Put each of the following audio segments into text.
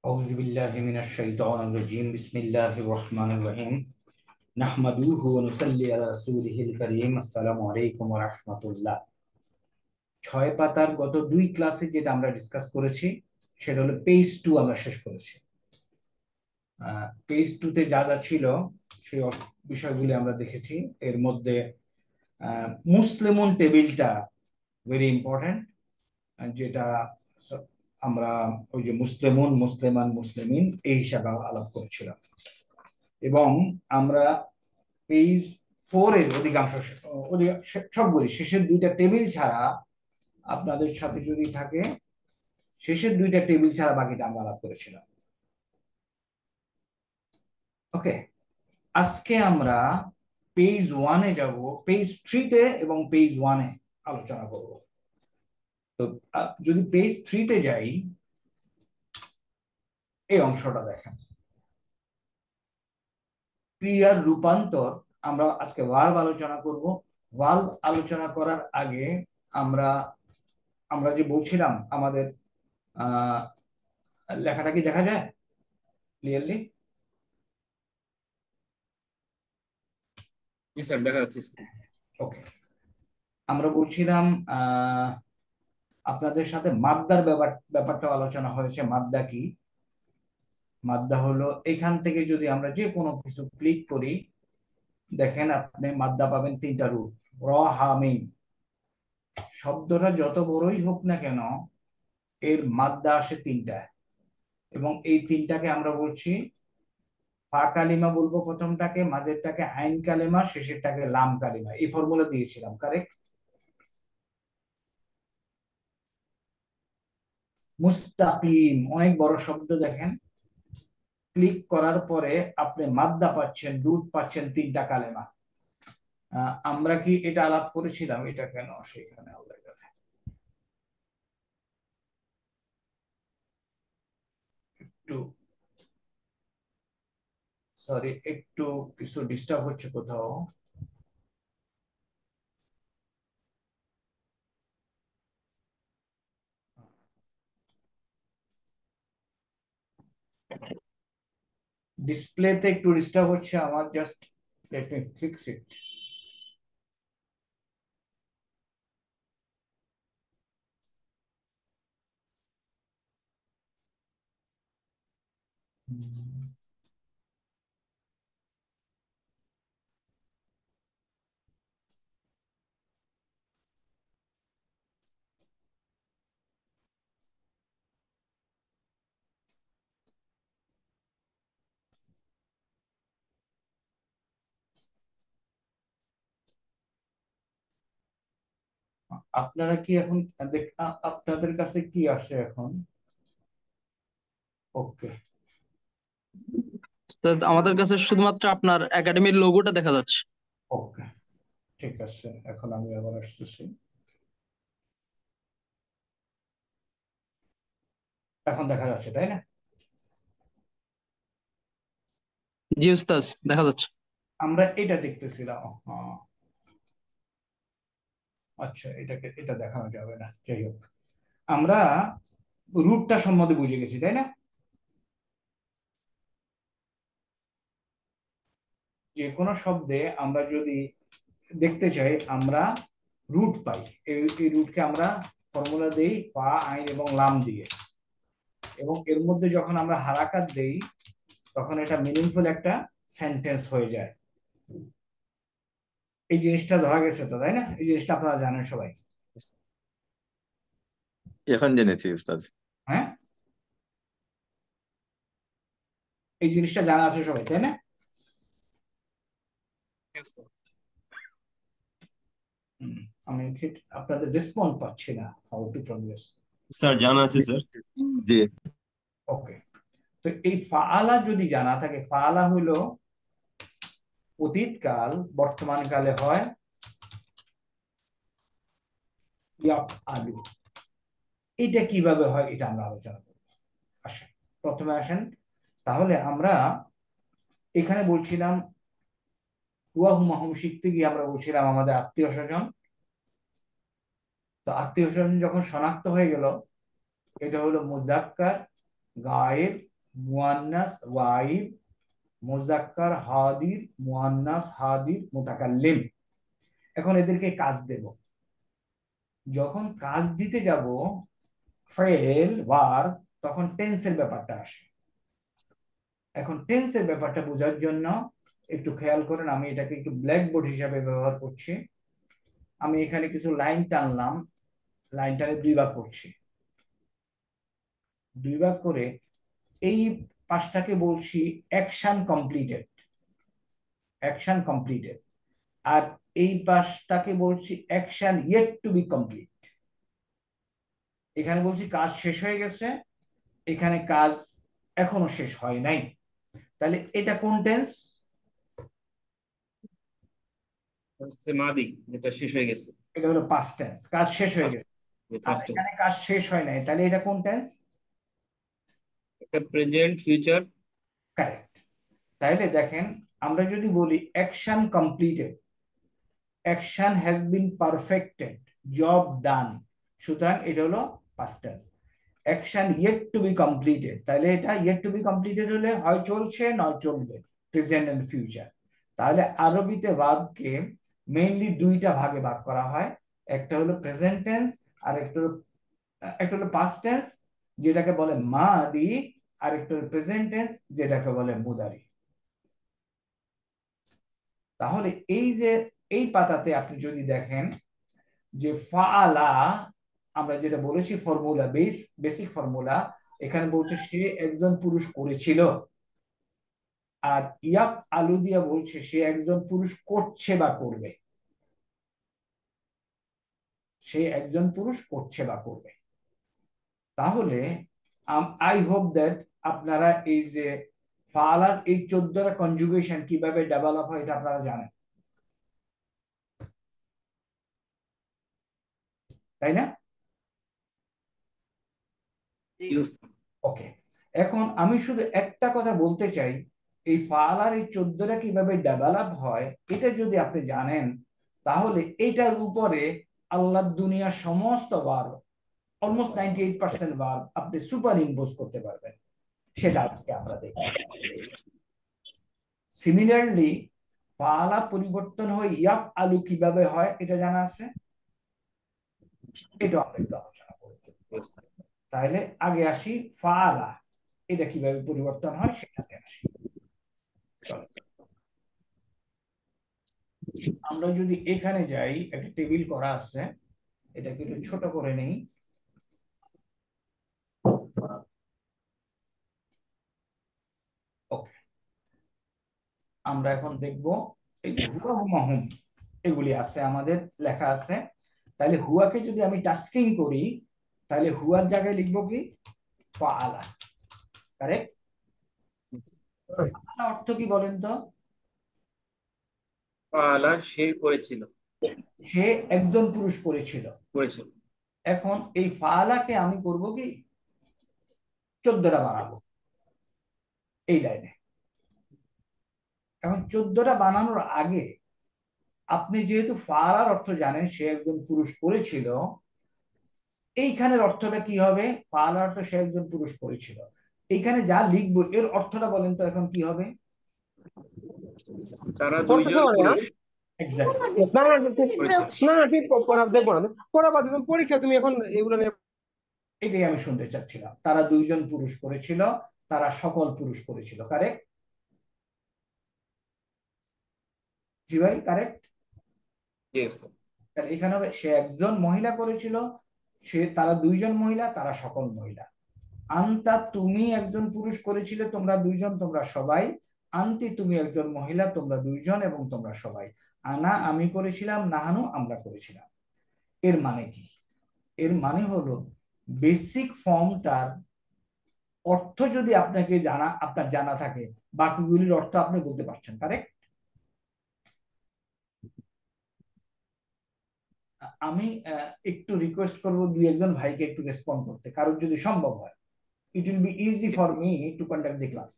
أعوذ بالله من الشيطان الرجيم بسم الله الرحمن الرحيم نحمده ونصلي على رسوله الكريم السلام عليكم ورحمة الله। 6 পাতার গত 2 ক্লাসে যেটা আমরা ডিসকাস করেছি সেটা হলো পেজ 2 আমরা শেষ করেছি। পেজ 2 তে যা যা ছিল সেই বিষয়গুলি আমরা দেখেছি। এর মধ্যে মুসলিমুন টেবিলটা ভেরি ইম্পর্টেন্ট, যেটা আমরা ওই যে মুসলিমুন, মুসলিমান, মুসলিমিন এই হিসাবে আলাপ করেছিলাম। এবং আমরা পেজ 4 এর অধিকাংশ সবগুলি শেষের 2টা টেবিল ছাড়া, আপনাদের সাথে যদি থাকে শেষের 2টা টেবিল ছাড়া বাকিটা আমরা আলাপ করেছিলাম। ওকে, আজকে আমরা পেজ 1-এ যাব, পেজ 3-তে এবং পেজ 1-এ আলোচনা করব। তো যদি পেজ 3-তে যাই, এই অংশটা দেখেন, ক্রিয়ার রূপান্তর। আমরা আজকে ভার্ব আলোচনা করব। ভার্ব আলোচনা করার আগে আমরা যে বলছিলাম আমাদের লেখাটা কি দেখা যায় ক্লিয়ারলি? জি স্যার, দেখা যাচ্ছে। ওকে, আমরা বলছিলাম আপনাদের সাথে মাদ্দার ব্যাপারটা আলোচনা হয়েছে। মাদ্দা কি? মাদ্দা হলো এখান থেকে যদি আমরা যে কোনো কিছু ক্লিক করি, দেখেন আপনি মাদ্দা পাবেন 3টা রূপ। র, হা, মিম। শব্দটা যত বড়ই হোক না কেন, এর মাদ্দা আসে 3টা, এবং এই 3টাকে আমরা বলছি ফা কালিমা বলবো, প্রথমটাকে, মাঝেরটাকে আইন কালিমা, শেষেরটাকে লাম কালিমা। এই ফর্মুলা দিয়েছিলাম, কারেক্ট? মুস্তাকিম অনেক বড় শব্দ, দেখেন ক্লিক করার পরে আপনি মাদ্দা পাচ্ছেন, রুট পাচ্ছেন 3টা কালেমা। আমরা কি এটা আলাপ করেছিলাম? এটা কেন সেখানে একটু সরি, একটু কিছু ডিস্টার্ব হচ্ছে কোথাও। ডিসপ্লেতে একটু ডিস্টার্ব হচ্ছে আমার, just let me fix it. আপনারা কি এখন আপনাদের কাছে কি আসে এখন? ওকে, আমাদের কাছে শুধুমাত্র আপনার একাডেমির লোগোটা দেখা যাচ্ছে। ওকে, ঠিক আছে। এখন আমি আবার আসতেছি। এখন দেখা যাচ্ছে, তাই না? জি উস্তাদ, দেখা যাচ্ছে। আমরা এটা দেখতেছিলাম। আচ্ছা, এটা দেখানো যাবে না, যাই হোক। আমরা রুটটা সম্বন্ধে বুঝে গেছি, তাই না? যে কোনো শব্দে আমরা যদি দেখতে চাই, আমরা রুট পাই। এই রুটকে আমরা ফর্মুলা দেই পা, আইন এবং লাম দিয়ে, এবং এর মধ্যে যখন আমরা হারাকাত দেই তখন এটা মিনিংফুল একটা সেন্টেন্স হয়ে যায়। এই জিনিসটা ধরা গেছে তো, তাই না? এই জিনিসটা আপনারা জানেন সবাই। এখন জেনেছি উস্তাদ। হ্যাঁ, এই জিনিসটা জানা আছে সবাই, তাই না? আমি আপনাদের রেসপন্স পাচ্ছি না। How to progress? স্যার জানা আছে স্যার। জি। ওকে, তো এই ফাআলা যদি জানা থাকে, ফাআলা হইল অতীতকাল, বর্তমান কালে হয় আলু। এটা কিভাবে হয় এটা আমরা আলোচনা করব। আসেন, প্রথমে আসেন তাহলে আমরা এখানে বলছিলাম হুয়া হুমাহুম শিখতে গিয়ে আমরা বলছিলাম আমাদের আত্মীয় স্বজন। তো আত্মীয় স্বজন যখন শনাক্ত হয়ে গেল, এটা হলো মুজাক্কার, গায়েব, মুয়ান্নাস ওয়াইব, মুজাক্কার হাদির, মুয়ান্নাস হাদির, মুতাকাল্লিম। এখন এদেরকে কাজ দেব। যখন কাজ দিতে যাব ফেল ভার্ব, তখন টেন্সের ব্যাপারটা আসে। এখন টেন্সের ব্যাপারটা বোঝার জন্য একটু খেয়াল করেন, আমি এটাকে একটু ব্ল্যাকবোর্ড হিসাবে ব্যবহার করছি। আমি এখানে কিছু লাইন টানলাম, লাইনটারে দুই ভাগ করছি। দুই ভাগ করে এই পাঁচটাকে বলছি অ্যাকশন কমপ্লিটেড, অ্যাকশন কমপ্লিটেড। আর এই পাঁচটাকে বলছি action yet to be complete. এখানে বলছি কাজ শেষ হয়ে গেছে, এখানে কাজ এখনো শেষ হয় নাই। তাহলে এটা কোন টেন্স? মাদি, যেটা শেষ হয়ে গেছে। এটা হলো পাস্ট টেন্স, কাজ শেষ হয়ে গেছে। আর এখানে কাজ শেষ হয় নাই, তাহলে এটা কোন টেন্স? এটা প্রেজেন্ট ফিউচার। কারেক্ট। তাহলে দেখেন, আমরা যদি বলি action completed, action has been perfected, job ডান, সুতরাং এটা হলো past tense. Action yet to be completed, তাহলে এটা ইয়েট টু বি কমপ্লিটেড হলে হয় চলছে নয় চলবে, প্রেজেন্ট এন্ড ফিউচার। তাহলে আরবিতে ভার্বকে মেইনলি দুইটা ভাগে ভাগ করা হয়, একটা হলো প্রেজেন্ট টেন্স আর একটা হলো পাস্ট টেন্স যেটাকে বলে মাদি, আর একটা হলো প্রেজেন্ট টেন্স যেটাকে বলে মুদারি। তাহলে এই যে এই পাতাতে আপনি যদি দেখেন যে ফাআলা, আমরা যেটা বলেছি ফর্মুলা, বেসিক ফর্মুলা, এখানে বলছে সে একজন পুরুষ করেছিল, আর ইয়াক আলু দিয়া বলছে সে একজন পুরুষ করছে বা করবে, সে একজন পুরুষ করছে বা করবে। তাহলে আই হোপ দ্যাট আপনারা এই যে ফাআলার এই 14টা কনজুগেশন কিভাবে ডেভেলপ হয় এটা আপনারা জানেন, তাই না? ওকে, এখন আমি শুধু একটা কথা বলতে চাই, এই ফাআলার এই 14টা কিভাবে ডেভেলপ হয় এটা যদি আপনি জানেন, তাহলে এটার উপরে আল্লাহর দুনিয়ার সমস্ত ভার্ব, অলমোস্ট 98% ভার্ব আপনি সুপার ইম্পোজ করতে পারবেন। সেটা আজকে আমরা দেখব। সিমিলারলি ফাআলা পরিবর্তন হয়ে ইয়াফ আলু কিভাবে হয় এটা জানা আছে, এটা আমরা একটু আলোচনা করব। তাহলে আগে আসি ফাআলা, এটা কিভাবে পরিবর্তন হয় সেটাতে আসি। চলো আমরা যদি এখানে যাই, একটা টেবিল করা আছে, এটাকে একটু ছোট করে নেই। ওকে, আমরা এখন দেখব এই যে হুয়া হুমাহুম এগুলি আছে, আমাদের লেখা আছে। তাহলে হুয়াকে যদি আমি টাস্কিং করি, তাহলে হুয়ার জায়গায় লিখবো কি ফাআলা। কারেক্ট? অর্থ কি বলেন তো? ফাআলা, সে করেছিল, সে একজন পুরুষ করেছিল। এখন এই ফাআলাকে আমি করব কি 14টা বানাবো এই লাইনে। এখন 14টা বানানোর আগে আপনি যেহেতু ফাআলার অর্থ জানেন, সে একজন পুরুষ করেছিল, এইখানের অর্থটা কি হবে? ফাআলার অর্থ সে একজন পুরুষ করেছিল, এইখানে যা লিখবো এর অর্থটা বলেন তো এখন কি হবে? তারা দুইজন পুরুষ। এক্স্যাক্টলি। পরীক্ষা তুমি এখন এগুলো নিয়ে, এটাই আমি শুনতে চাচ্ছিলাম। তারা দুইজন পুরুষ করেছিল, তারা সকল পুরুষ করেছিল। কারেক্ট? জি ভাই, কারেক্ট। তাহলে এখানে হবে সে একজন মহিলা করেছিল, তারা দুইজন মহিলা, তারা সকল মহিলা। আন্তা, তুমি একজন পুরুষ করেছিলে, তোমরা দুইজন, তোমরা সবাই। আন্তি, তুমি একজন মহিলা, তোমরা দুইজন এবং তোমরা সবাই। আনা, আমি করেছিলাম। নাহানু, আমরা করেছিলাম। এর মানে কি? এর মানে হলো বেসিক ফর্মটার অর্থ যদি আপনার জানা থাকে, বাকিগুলির অর্থ আপনি বলতে পারছেন। কারেক্ট? আমি একটু রিকোয়েস্ট করবো দুই একজন ভাইকে একটু রেসপন্ড করতে, কারোর যদি সম্ভব হয়। It will be easy for me to conduct the class.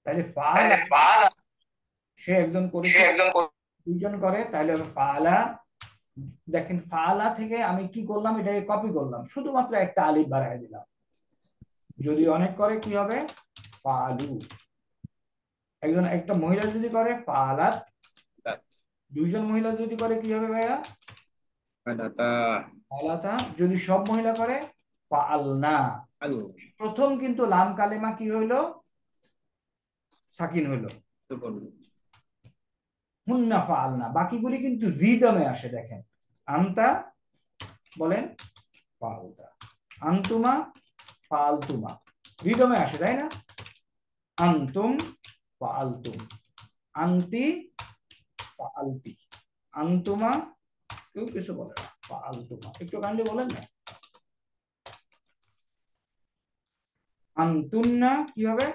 তাহলে ফাআলা সে একজন করেছে, দুইজন করে, তাহলে ফাআলা। দেখেন ফাআলা থেকে আমি কি করলাম, এটাকে কপি করলাম, শুধুমাত্র একটা আলিফ বাড়ায় দিলাম। যদি অনেক করে কি হবে? ফালু। একটা মহিলা যদি করে ফালাত। তাত। দুইজন মহিলা যদি করে কি হবে ভাইয়া? ফালাতা। ফালাতা। যদি সব মহিলা করে ফাআলনা। আল। প্রথম কিন্তু লাম কালেমা কি হইলো? সাকিন হইলো। সুকুন। হুন্না ফাআলনা। বাকিগুলি কিন্তু রিদমে আসে। দেখেন, আনতা বলেন ফাআলতা, আনতুমা ফাআলতুমা, রিদমে আসে, তাই না? আনতুম ফাআলতুম, আনতি ফাআলতি, আনতুমা কেউ কিছু বলে না, ফাআলতুমা। একটু কাইন্ডলি বলেন না। আনতুন্না কি হবে?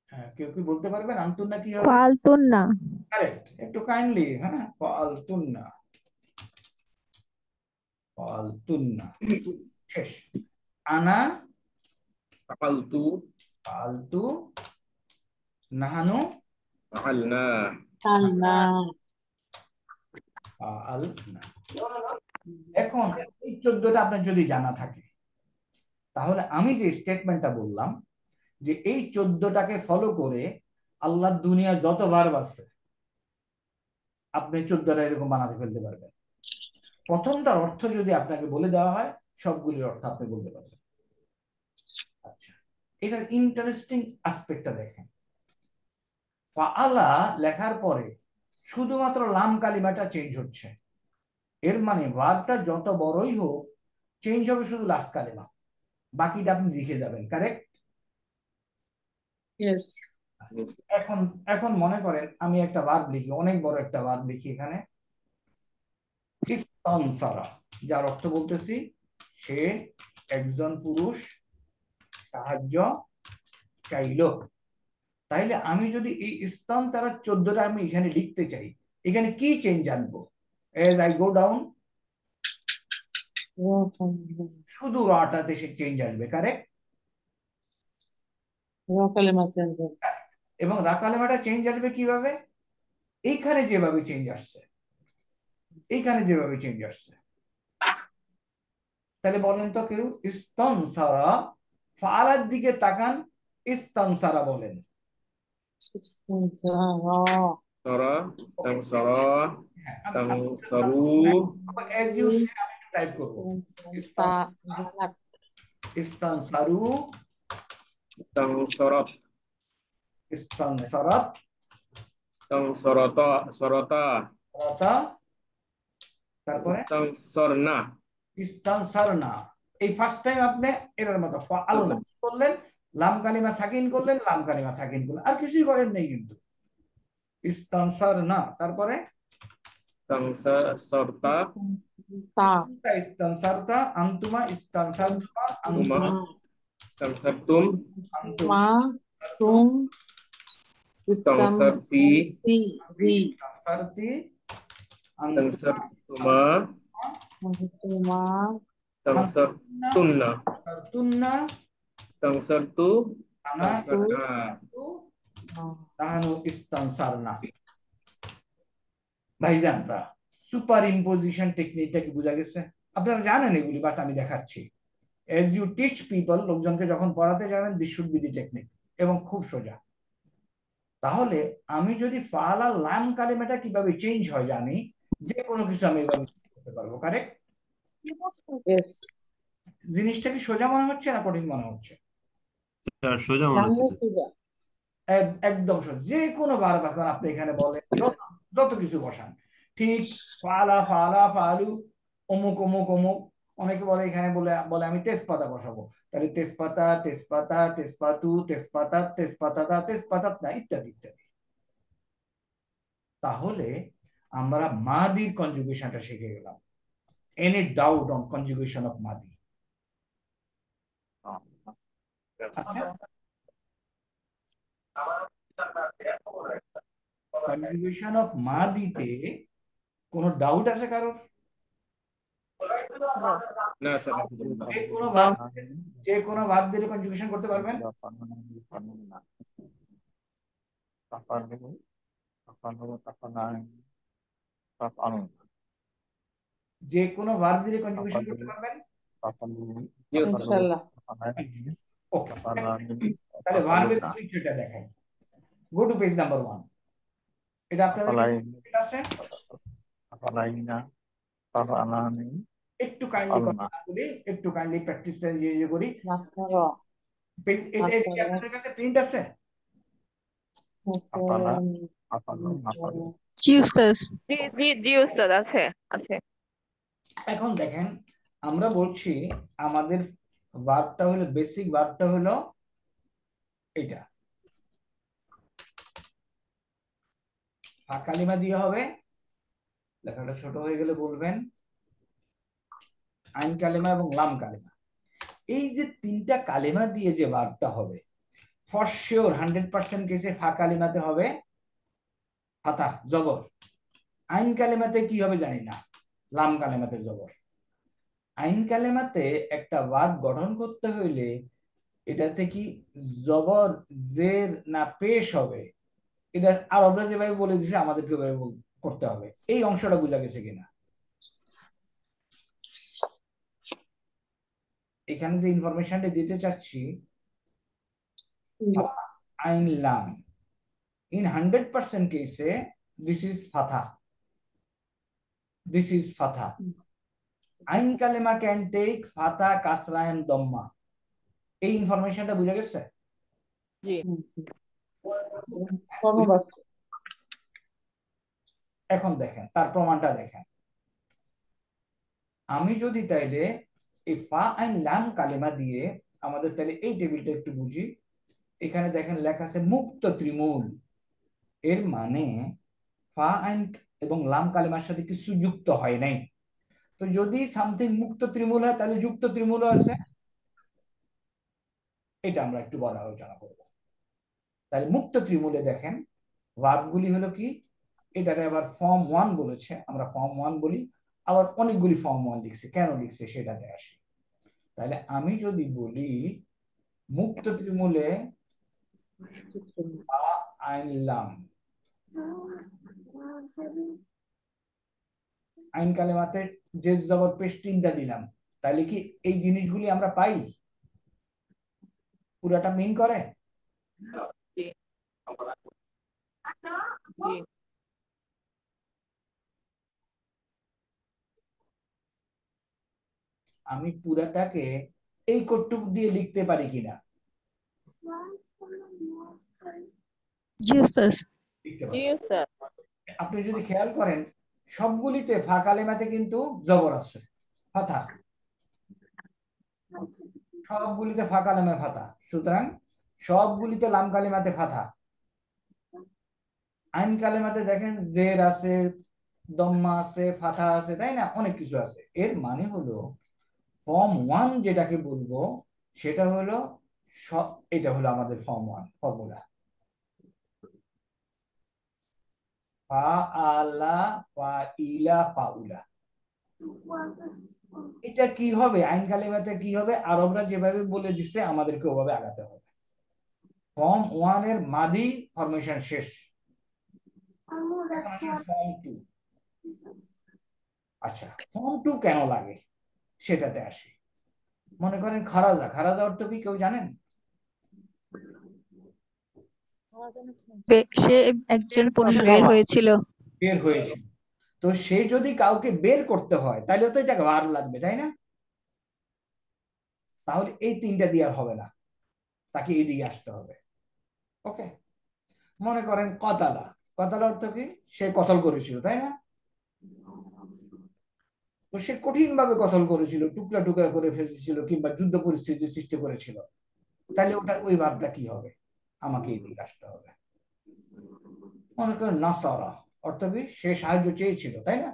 হ্যাঁ, কেউ কি বলতে পারবেন আনতুন্না কি হবে? ফালতুন্না। কারেক্ট। একটু কাইন্ডলি। হ্যাঁ, ফাআলতুন্না, ফাআলতুন্না। শেষ। আনা ফাআলতু। ফাআলতু, নাহানু ফাআলনা। ফালনা। ফাআলনা। এখন এই 14টা আপনার যদি জানা থাকে, তাহলে আমি যে স্টেটমেন্টটা বললাম যে এই 14টাকে ফলো করে আল্লাহ দুনিয়া যতবার বাড়ছে আপনি 14টা এরকম বানাতে ফেলতে পারবেন। প্রথমটার অর্থ যদি আপনাকে বলে দেওয়া হয়, সবগুলির অর্থ আপনি বলতে পারবেন। আচ্ছা, এটার ইন্টারেস্টিং আসপেক্টটা দেখেন। ফাআলা লেখার পরে শুধুমাত্র লাম কালিমাটা চেঞ্জ হচ্ছে। এর মানে ভার্বটা যত বড়ই হোক, চেঞ্জ হবে শুধু লাস্ট কালিমা, বাকিটা আপনি লিখে যাবেন। কারেক্ট? ইয়েস। এখন এখন মনে করেন আমি একটা ভার্ব লিখি, অনেক বড় একটা ভার্ব লিখি এখানে, ইস্তানসারা, যার অর্থ বলতেছি সে একজন পুরুষ সাহায্য চাইলো। তাইলে আমি যদি এই ইস্তানসারা 14টা আমি এখানে লিখতে চাই, এখানে কি চেঞ্জ আনবো? এজ আই গো ডাউন, শুধু রাটাতে সে চেঞ্জ আসবে। কারেক্ট? এবং রা কালেমাটা চেঞ্জ আসবে কিভাবে? এইখানে যেভাবে চেঞ্জ আসছে, এইখানে যেভাবে চেঞ্জ আসছে। তাহলে বলেন তো কেউ ইস্তানসারা, ফাআলার দিকে তাকান, ইস্তানসারা বলেন। সরা। তানসরা। হ্যাঁ, তানসরু। as you say আমি একটু টাইপ করব। ইস্তানসারু, তানসরাত। ইস্তানসারাত, তানসরাতা। সরাতা। রাতা, তারপরে ইস্তানসরনা। ইস্তানসারনা। এই ফার্স্ট টাইম আপনি এটার মতো ফাআলনা কি করলেন, লাম কালিমা সাকিন করলেন, লাম কালিমা সাকিন করলেন, আর কিছুই করেন নাই কিন্তু। ইস্তানসারনা, তারপরে তানসরতা। ইস্তানসারতা, আনতুমা ইস্তানসারতুমা, তুমা। আনতুমা তানসারতুম। আনতুমা তুম তানসারতি। ইস্তানসারতি, তানসারতুমা। তুমা তানসারতুন্না। তানসারতুন্না, তানসারতু। আনা তানসারনা। নাহানু ইস্তানসারনা। ভাইজানরা, সুপার ইম্পোজিশন টেকনিকটা কি বোঝা গেছে? আপনারা জানেন এগুলি, বাট আমি দেখাচ্ছি। এজ ইউ টিচ পিপল, লোকজনকে যখন পড়াতে যাবেন, this should be the technique, এবং খুব সোজা। তাহলে আমি যদি ফাআলা লাম কালিমাটা কিভাবে চেঞ্জ হয় জানি, যে কোনো কিছু আমি এভাবে করতে পারবো। কারেক্ট? জিনিসটা কি সোজা মনে হচ্ছে না কঠিন মনে হচ্ছে? সোজা মনে হচ্ছে। একদম সোজা। যে কোনো ভার্ব এখন আপনি এখানে বলেন, যত কিছু বসান, ঠিক ফাআলা, ফাআলা, ফাআলু, অমুক অমুক অমুক। অনেকে বলে এখানে বলে বলে আমি তেজপাতা বসাবো, তাহলে তেজপাতা, তেজপাতা, তেজপাতু, তেজপাতা, তেজপাতা, তেজপাতাত না, ইত্যাদি ইত্যাদি। তাহলে আমরা মাদির কনজুগেশনটা শিখে গেলাম। Any doubt on conjugation of মাদি? কনজুগেশন অফ মাদিতে কোনো ডাউট আছে কারোর? না স্যার। যে কোনো ভার্ব দিয়ে কনজুগেশন করতে পারবেন? যে কোনো ভার্ব দিয়ে কনজুগেশন করতে পারবেন? জি ওস্তাদ। ইনশাল্লাহ। ওকে, তাহলে ভার্বের পরিচয়টা দেখাই। Go to page number 1। এটা আপনাদের কাছে আছে? একটু কাইন্ডলি কথা বলি, একটু কাইন্ডলি প্র্যাকটিসটা যে করি। মাস্টার পেজ এটা কি মাস্টার আপনাদের কাছে প্রিন্ট আছে? জি উস্তাদ। জি জি জি উস্তাদ, আছে আছে। এখন দেখেন, আমরা বলছি আমাদের ভার্বটা হলো, বেসিক ভার্বটা হলো এটা। কালিমা দিয়ে হবে, লেখাটা ছোট হয়ে গেলে বলবেন, আইন কালিমা এবং লাম কালিমা। এই যে তিনটা কালিমা দিয়ে যে ভার্বটা হবে, ফর শিওর 100% কেসে ফা কালিমাতে হবে ফাতা জবর। আইন কালিমাতে কি হবে জানি না, লাম কালিমাতে জবর। আইন কালিমাতে একটা ভার্ব গঠন করতে হইলে এটাতে কি জবর জের না পেশ হবে, এটা আরবরা যেভাবে বলে দিছে আমাদেরকে ওইভাবে করতে হবে। এই অংশটা বোঝা গেছে কিনা? এখানে যে ইনফরমেশনটা দিতে চাচ্ছি, আইন লাম, in 100% কেসে this is fatha, this is fatha. আইন কালেমা can take fatha, kasra and dhamma. এই ইনফরমেশনটা বুঝা গেছে? জি ধন্যবাদ। এখন দেখেন তার প্রমাণটা দেখেন। আমি যদি তাইলে এই ফা আইন লাম কালেমা দিয়ে আমাদের তাহলে এই টেবিলটা একটু বুঝি। এখানে দেখেন লেখা আছে মুক্ত ত্রিমূল, এর মানে ফা আইন এবং লাম কালেমার সাথে কিছু যুক্ত হয় নাই। তো যদি সামথিং মুক্ত ত্রিমূল হয় তাহলে যুক্ত ত্রিমূলও আছে, এটা আমরা একটু বড় আলোচনা করব। তাহলে মুক্ত ত্রিমূলে দেখেন ভার্বগুলি হলো কি, এটাকে আবার ফর্ম 1 বলেছে, আমরা ফর্ম 1 বলি, আবার অনেকগুলি ফর্ম 1 লিখছে, কেন লিখছে সেটাতে আসি। তাহলে আমি যদি বলি মুক্ত ত্রিমূলে আইন লাম, আইন কালেমাতে যে জবর পেশ তিনটা দিলাম, তাহলে কি এই জিনিসগুলি আমরা পাই? পুরাটা মিন করে? জি জি আমি পুরাটাকে এই কটুক দিয়ে লিখতে পারি কিনা? জি উস্তাদ। লিখতে জি পারি। উস্তাদ। আপনি যদি খেয়াল করেন সবগুলিতে ফা কালেমাতে কিন্তু জবর আছে, ফাথা, সবগুলিতে ফা কালেমা ফাথা, সুতরাং সবগুলিতে লাম কালেমাতে ফাথা। আইন কালেমাতে দেখেন জের আছে, দম্মা আছে, ফাথা আছে, তাই না, অনেক কিছু আছে। এর মানে হলো ফর্ম 1 যেটাকে বলবো সেটা হলো সব, এটা হলো আমাদের ফর্ম 1 ফর্মুলা। ফা আলা ফা ইলা ফাউলা। এটা কি হবে আইন কালেমাতে, কি হবে আরবরা যেভাবে বলে দিচ্ছে আমাদেরকে ওভাবে আগাতে হবে। ফর্ম 1 এর মাদি ফরমেশন শেষ, এখন আসে ফর্ম 2। আচ্ছা, ফর্ম 2 কেন লাগে সেটাতে আসি। মনে করেন খারাজা, খারাজা অর্থ কি কেউ জানেন? সে একজন পুরুষ বের হয়েছিল। বের হয়েছিল। তো সে যদি কাউকে বের করতে হয় তাহলে তো এটা ভার্ব লাগবে, তাই না? তাহলে এই তিনটা দিয়ে আর হবে না, তাকে এদিকে আসতে হবে। ওকে, মনে করেন কতালা, কতালা অর্থ কি? সে কতল করেছিল, তাই না? তো সে কঠিন ভাবে কতল করেছিল, টুকরা টুকরা করে ফেলেছিল, কিংবা যুদ্ধ পরিস্থিতি সৃষ্টি করেছিল, তাহলে ওটা ওই ভাবটা কি হবে? আমাকে এদিকে আসতে হবে। মনে করেন নাসারা অর্থ কি? সে সাহায্য চেয়েছিল, তাই না,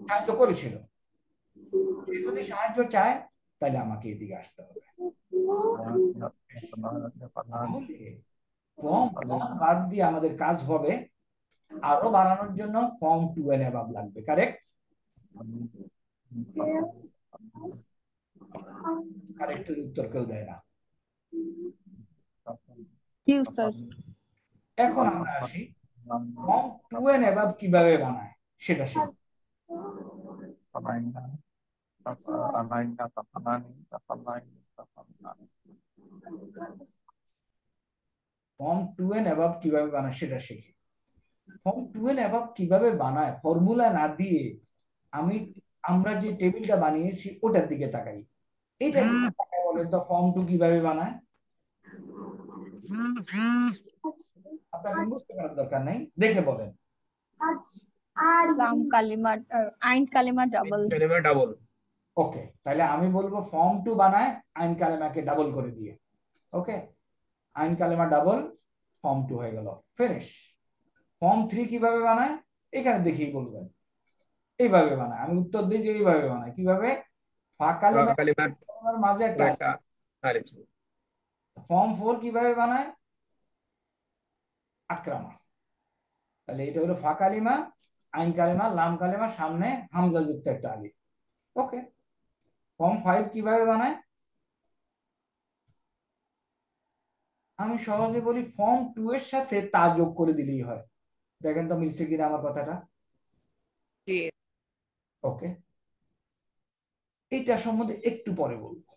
সাহায্য করেছিল। সে যদি সাহায্য চায় তাহলে আমাকে এদিকে আসতে হবে। তাহলে ফর্ম 1 বাদ দিয়ে আমাদের কাজ হবে আরো বাড়ানোর জন্য ফর্ম 2 এর অ্যাবাব লাগবে, কারেক্ট? কারেক্টের উত্তর কেউ দেয় না। জি উস্তাদ। এখন আমরা আসি ফর্ম 2 এন্ড অ্যাবাভ কিভাবে বানায় সেটা শিখব। ফর্ম 2 এন্ড অ্যাবাভ কিভাবে বানায় সেটা শিখি। ফর্ম 2 এন্ড অ্যাবাভ কিভাবে বানায় ফর্মুলা না দিয়ে আমরা যে টেবিলটা বানিয়েছি ওটার দিকে তাকাই। এইটা তাকায় বলেন তো ফর্ম 2 কিভাবে বানায়? আপনাকে বুঝতে করার দরকার নাই, দেখে বলেন। লাম কালিমা আইন কালিমা ডাবল। ডাবল। ওকে, তাহলে আমি বলবো ফর্ম 2 বানায় আইন কালেমাকে ডাবল করে দিয়ে। ওকে, আইন কালেমা ডাবল, ফর্ম 2 হয়ে গেল, ফিনিশ। ফর্ম 3 কিভাবে বানায় এখানে দেখেই বলবেন। এইভাবে বানায়, আমি উত্তর দিই যে এইভাবে বানায়। কিভাবে? ফা কালেমার মাঝে একটা আলিফ। ফর্ম 4 কিভাবে বানায়? আকরামা। তাহলে এটা হলো ফা কালিমা, আইন কালেমা, লাম কালেমা, সামনে হামজা যুক্ত একটা আলিফ। ওকে, ফর্ম 5 কিভাবে বানায়? আমি সহজে বলি ফর্ম 2 এর সাথে তা যোগ করে দিলেই হয়। দেখেন তো মিলছে কিনা আমার কথাটা। জি। ওকে, এইটা সম্বন্ধে একটু পরে বলবো।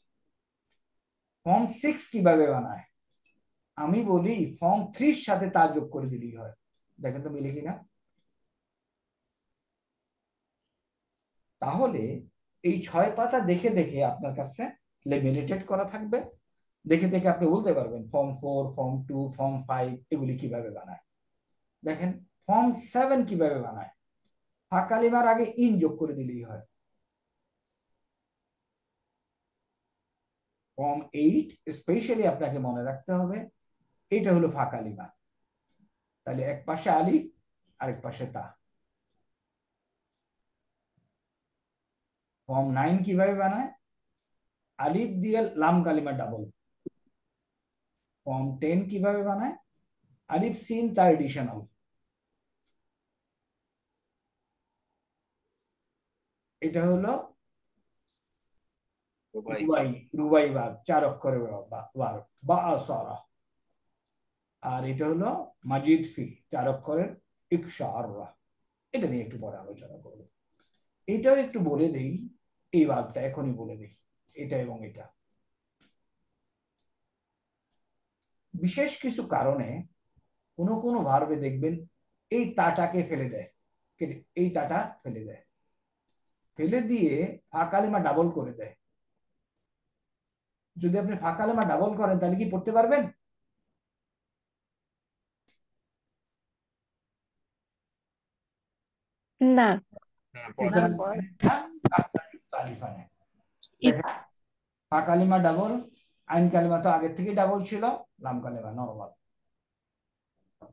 ফর্ম 6 কিভাবে বানায়? আমি বলি ফর্ম 3 এর সাথে তা যোগ করে দিলেই হয়। দেখেন তো মিলে কিনা। তাহলে এই 6 পাতা দেখে দেখে আপনার কাছে লেমিনেটেড করা থাকবে। দেখে দেখে আপনি বলতে পারবেন ফর্ম 4, ফর্ম 2, ফর্ম 5 এগুলি কিভাবে বানায়। দেখেন ফর্ম 7 কিভাবে বানায়? ফা কালিমার আগে ইন যোগ করে দিলেই হয়। ফর্ম 8 স্পেশালি আপনাকে মনে রাখতে হবে, এটা হলো ফা কালিমা। তাহলে এক পাশে আলিফ আরেক পাশে তা। ফর্ম 9 কিভাবে বানায়? আলিফ দিয়ে লাম কালিমা ডাবল। ফর্ম 10 কিভাবে বানায়? আলিফ সিন তার এডিশনাল। এটা হলো রুবাই বাগ, 4 অক্ষরের বার বা আসরা। আর এটা হলো মাজিদ ফি, 4 অক্ষরের ইকশাররা। এটা নিয়ে একটু পরে আলোচনা করব। এটাও একটু বলে দেই, এই ভাবটা এখনই বলে দেই, এটা এবং এটা। বিশেষ কিছু কারণে কোনো কোনো ভার্বে দেখবেন এই তাটাকে ফেলে দেয়, এই তাটা ফেলে দেয়, ফেলে দিয়ে ফা কালিমা ডাবল করে দেয়। যদি আপনি ফা কালিমা ডাবল করেন তাহলে কি পড়তে পারবেন? না। ফা কালিমা ডাবল, আইন কালিমা তো আগের থেকে ডাবল ছিল, লাম কালিমা নরমাল।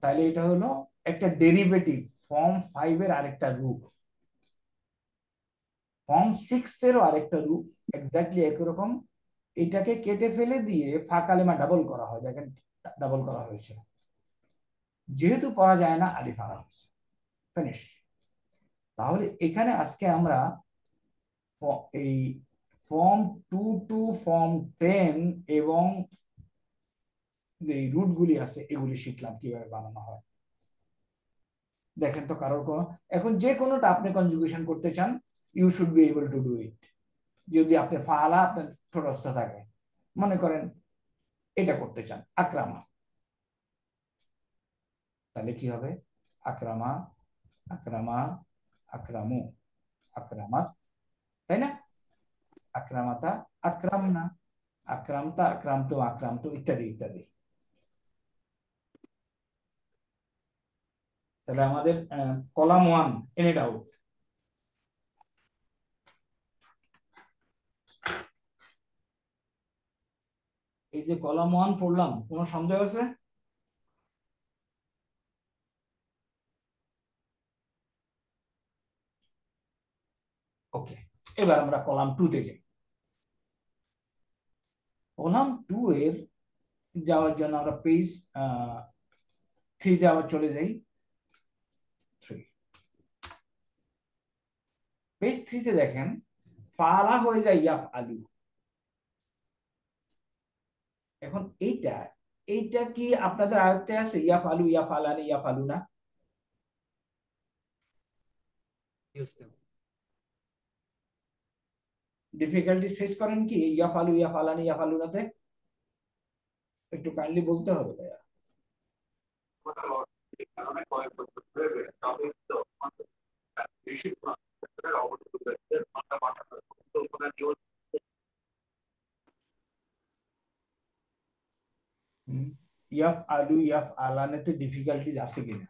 তাহলে এটা হলো একটা ডেরিভেটিভ, ফর্ম 5 এর আরেকটা রূপ, ফর্ম 6 এরও আরেকটা রূপ, এক্স্যাক্টলি একই রকম। এটাকে কেটে ফেলে দিয়ে ফা কালিমা ডাবল করা হয়। দেখেন ডাবল করা হয়েছে, যেহেতু পড়া যায় না আলিফ আনা হয়েছে, ফিনিশ। তাহলে এখানে আজকে আমরা এই ফর্ম 2 টু ফর্ম 10 এবং যে রুটগুলি আছে এগুলি শিখলাম কিভাবে বানানো হয়। দেখেন তো কারোর এখন যে কোনোটা আপনি কনজুগেশন করতে চান, you should be able to do it. যদি আপনি ফালা আপনার ঠোঁটস্থ থাকে, মনে করেন এটা করতে চান আকরামা, তাহলে কি হবে? আকরামা, আকরামা, আকরামু, আকরামাত, তাই না? আক্রামাতা, আক্রামনা, আক্রামতা, আক্রান্ত, আক্রান্ত, ইত্যাদি ইত্যাদি। তাহলে আমাদের কলাম 1 এনে দাও। এই যে কলাম 1 পড়লাম, কোনো সন্দেহ আছে? ওকে, এবার আমরা কলাম 2 তে যাই। কলাম 2 এর যাওয়ার জন্য আমরা পেজ 3 তে আবার চলে যাই। পেজ 3 তে দেখেন ফালা হয়ে যায় ইয়াফ আলু। এখন এইটা কি আপনাদের আয়ত্তে আছে? ইয়াফ আলু, ইয়াফ আলানি, ইয়াফ আলু না? ডিফিকাল্টি ফেস করেন কি ইয়াফালু ইয়াফালানি ইয়াফালুনাতে? একটু কাইন্ডলি বলতে হবে ভাইয়া। ইয়াফ আলু ইয়াফ আলানেতে ডিফিকাল্টিজ আছে কিনা?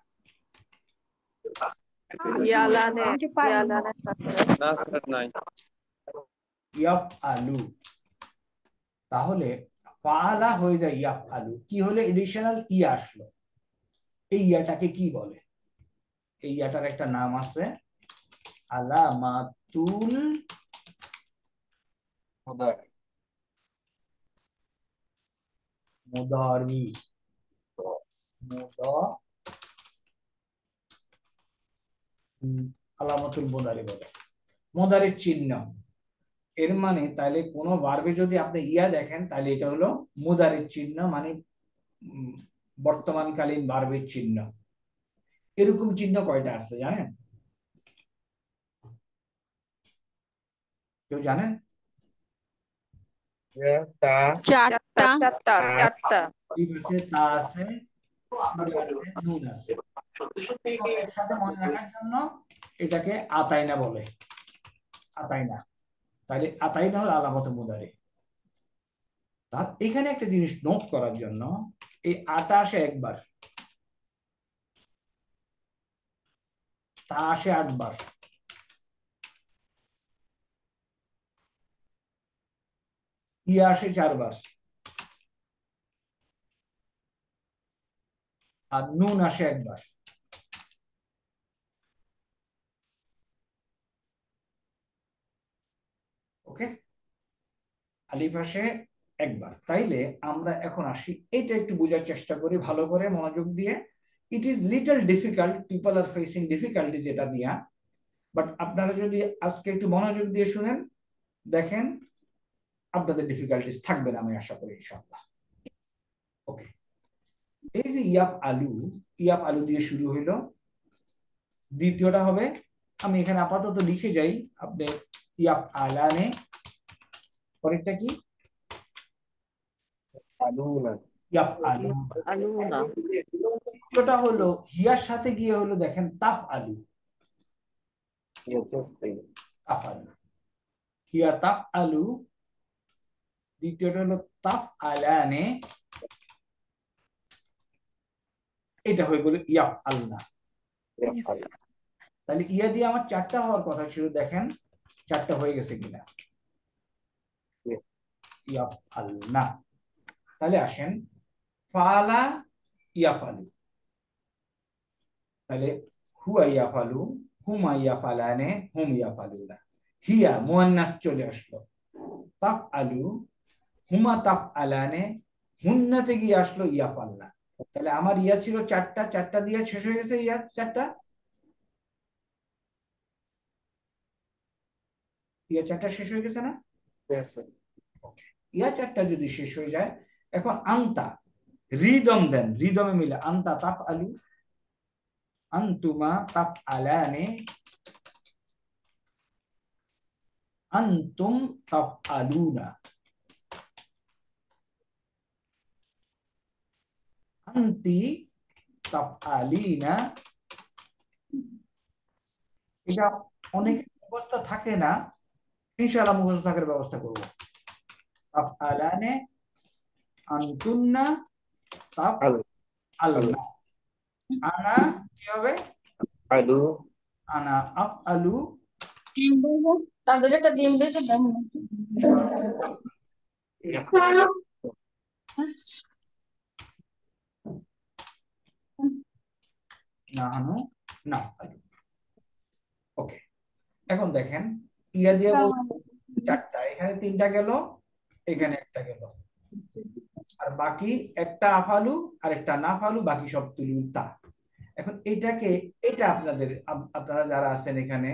ইয়ালানে আমি পারি না। ইয়ালানে না স্যার নাই। ইয়াফ আলু, তাহলে ফাআলা হয়ে যায় ইয়াফ আলু, কি হলে এডিশনাল ইয়া আসলো, এই ইয়াটাকে কি বলে? এই ইয়াটার একটা নাম আছে আলামাতুল মুদারি। আলামাতুল মুদারি বলে, মুদারির চিহ্ন। এর মানে তাহলে কোন ভার্বে যদি আপনি ইয়া দেখেন তাহলে এটা হলো মুদারির চিহ্ন, মানে বর্তমানকালীন ভার্বের চিহ্ন। এরকম চিহ্ন কয়টা আছে জানেন? কেউ জানেন? চারটা। চারটা চারটা লিফ আছে, তা আছে, সুরা আছে, নুন আছে। তো এর সাথে মনে রাখার জন্য এটাকে আতাইনা বলে, আতাইনা। তাহলে আতাইনা হলো আলামতে মুদারি। তার এখানে একটা জিনিস নোট করার জন্য, এই আতা আসে একবার, তা আসে 8 বার, ইয়া আসে 4 বার, আর নুন আসে 1 বার। ওকে, আলিফ আসে 1 বার। তাইলে আমরা এখন আসি, এটা একটু বোঝার চেষ্টা করি ভালো করে মনোযোগ দিয়ে। It is little difficult, people are facing difficulties এটা দিয়া, বাট আপনারা যদি আজকে একটু মনোযোগ দিয়ে শুনেন, দেখেন আপনাদের ডিফিকাল্টিজ থাকবে না, আমি আশা করি ইনশাআল্লাহ। ওকে, এই যে ইয়াফ আলু, ইয়াফ আলু দিয়ে শুরু হইলো। দ্বিতীয়টা হবে, আমি এখানে আপাতত লিখে যাই, আপনি ইয়াফ আলানে, পরেরটা কি? ইয়াফ আলু। আলুনা দ্বিতীয়টা হলো হিয়ার সাথে গিয়ে হলো, দেখেন তাফ আলু, তাফ আলু, হিয়া তাফ আলু। দ্বিতীয়টা হলো তাফ আলানে, এটা হয়ে গেল ইয়াফ আলনা। তাহলে ইয়া দিয়ে আমার 4টা হওয়ার কথা ছিল, দেখেন 4টা হয়ে গেছে কিনা। ইয়াফ আলনা। তাহলে আসেন ফালা ইয়াফালু, তাহলে হুয়া ইয়াফালু, হুমা ইয়াফালানে, হুম ইয়াফালুনা। হিয়া মুয়ান্নাস চলে আসলো, তাফ আলু, হুমা তাফ আলানে, হুন্নাতে গিয়ে আসলো ইয়াফালনা। তাহলে আমার ইয়া ছিল 4টা, 4টা দিয়ে শেষ হয়ে গেছে। ইয়া 4টা, ইয়া 4টা শেষ হয়ে গেছে না? ইয়া 4টা যদি শেষ হয়ে যায়, এখন আন্তা রিদম দেন, রিদমে মিলে আন্তা তাফ আলু, আন্তুমা তাফ আলানে, আন্তুম তাফ আলুনা, আন্তি তাফ আলিনা। এটা অনেকে মুখস্থ থাকে না, ইনশাআল্লাহ মুখস্থ থাকার ব্যবস্থা করব। তাফ আলানে, আন্তুন্না, তাফ আলনা। আনা কি হবে? আলু আনা আফ আলু, তাদের একটা ডিম দিয়েছে নাহানু না আলু। ওকে, এখন দেখেন ইয়া দিয়ে বল 4টা, এখানে 3টা গেল, এখানে 1টা গেল, আর বাকি একটা আফালু আর একটা না ফালু, বাকি সব তুলুল তা। এখন এটাকে, এটা আপনারা যারা আছেন এখানে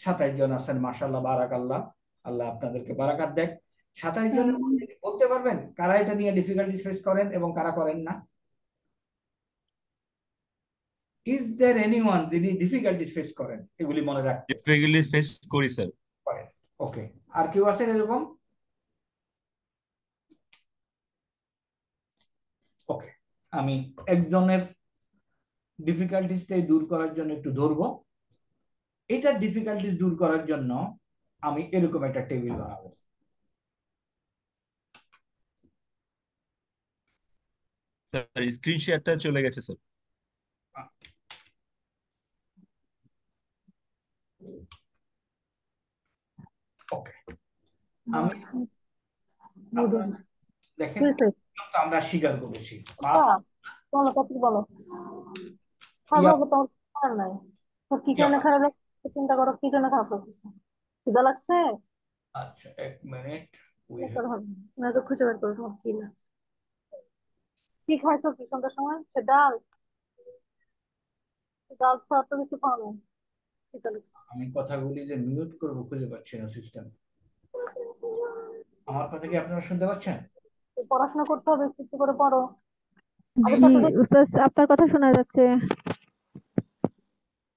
27 জন আছেন, মাশাআল্লাহ বারাকাল্লাহ, আল্লাহ আপনাদেরকে বারাকাত দেখ। 27 জনের মধ্যে বলতে পারবেন কারা এটা নিয়ে ডিফিকাল্টিজ ফেস করেন এবং কারা করেন না? ইজ দেয়ার এনিওয়ান যিনি ডিফিকাল্টিস ফেস করেন এগুলি মনে রাখতে ডিফিকাল্টলি ফেস করি স্যার। পারেন? ওকে, আর কেউ আছেন এরকম? ওকে, আমি একজনের ডিফিকাল্টিসটাই দূর করার জন্য একটু ধরবো। এটা ডিফিকাল্টিস দূর করার জন্য আমি এরকম একটা টেবিল বানাবো। স্যার স্ক্রিন শেয়ারটা চলে গেছে স্যার। ওকে, আমি আপনারা দেখেন তো আমরা স্বীকার করেছি বলো টপিক বলো। নাই কি কারণে খারাপ লাগছে চিন্তা করো, কি কারণে খারাপ লাগছে? খিদা লাগছে? আচ্ছা এক মিনিট, না তো খুঁজে বের করো তোমার কি লাগছে। কি খাইছো কি সন্ধ্যার সময়? সে ডাল ডাল ছাড়া তো কিছু খাও না। খিদা লাগছে। আমি কথাগুলি যে মিউট করবো খুঁজে পাচ্ছি না সিস্টেম। আমার কথা কি আপনারা শুনতে পাচ্ছেন? পড়াশোনা করতে হবে, একটু করে পড়ো। জি উস্তাদ আপনার কথা শোনা যাচ্ছে।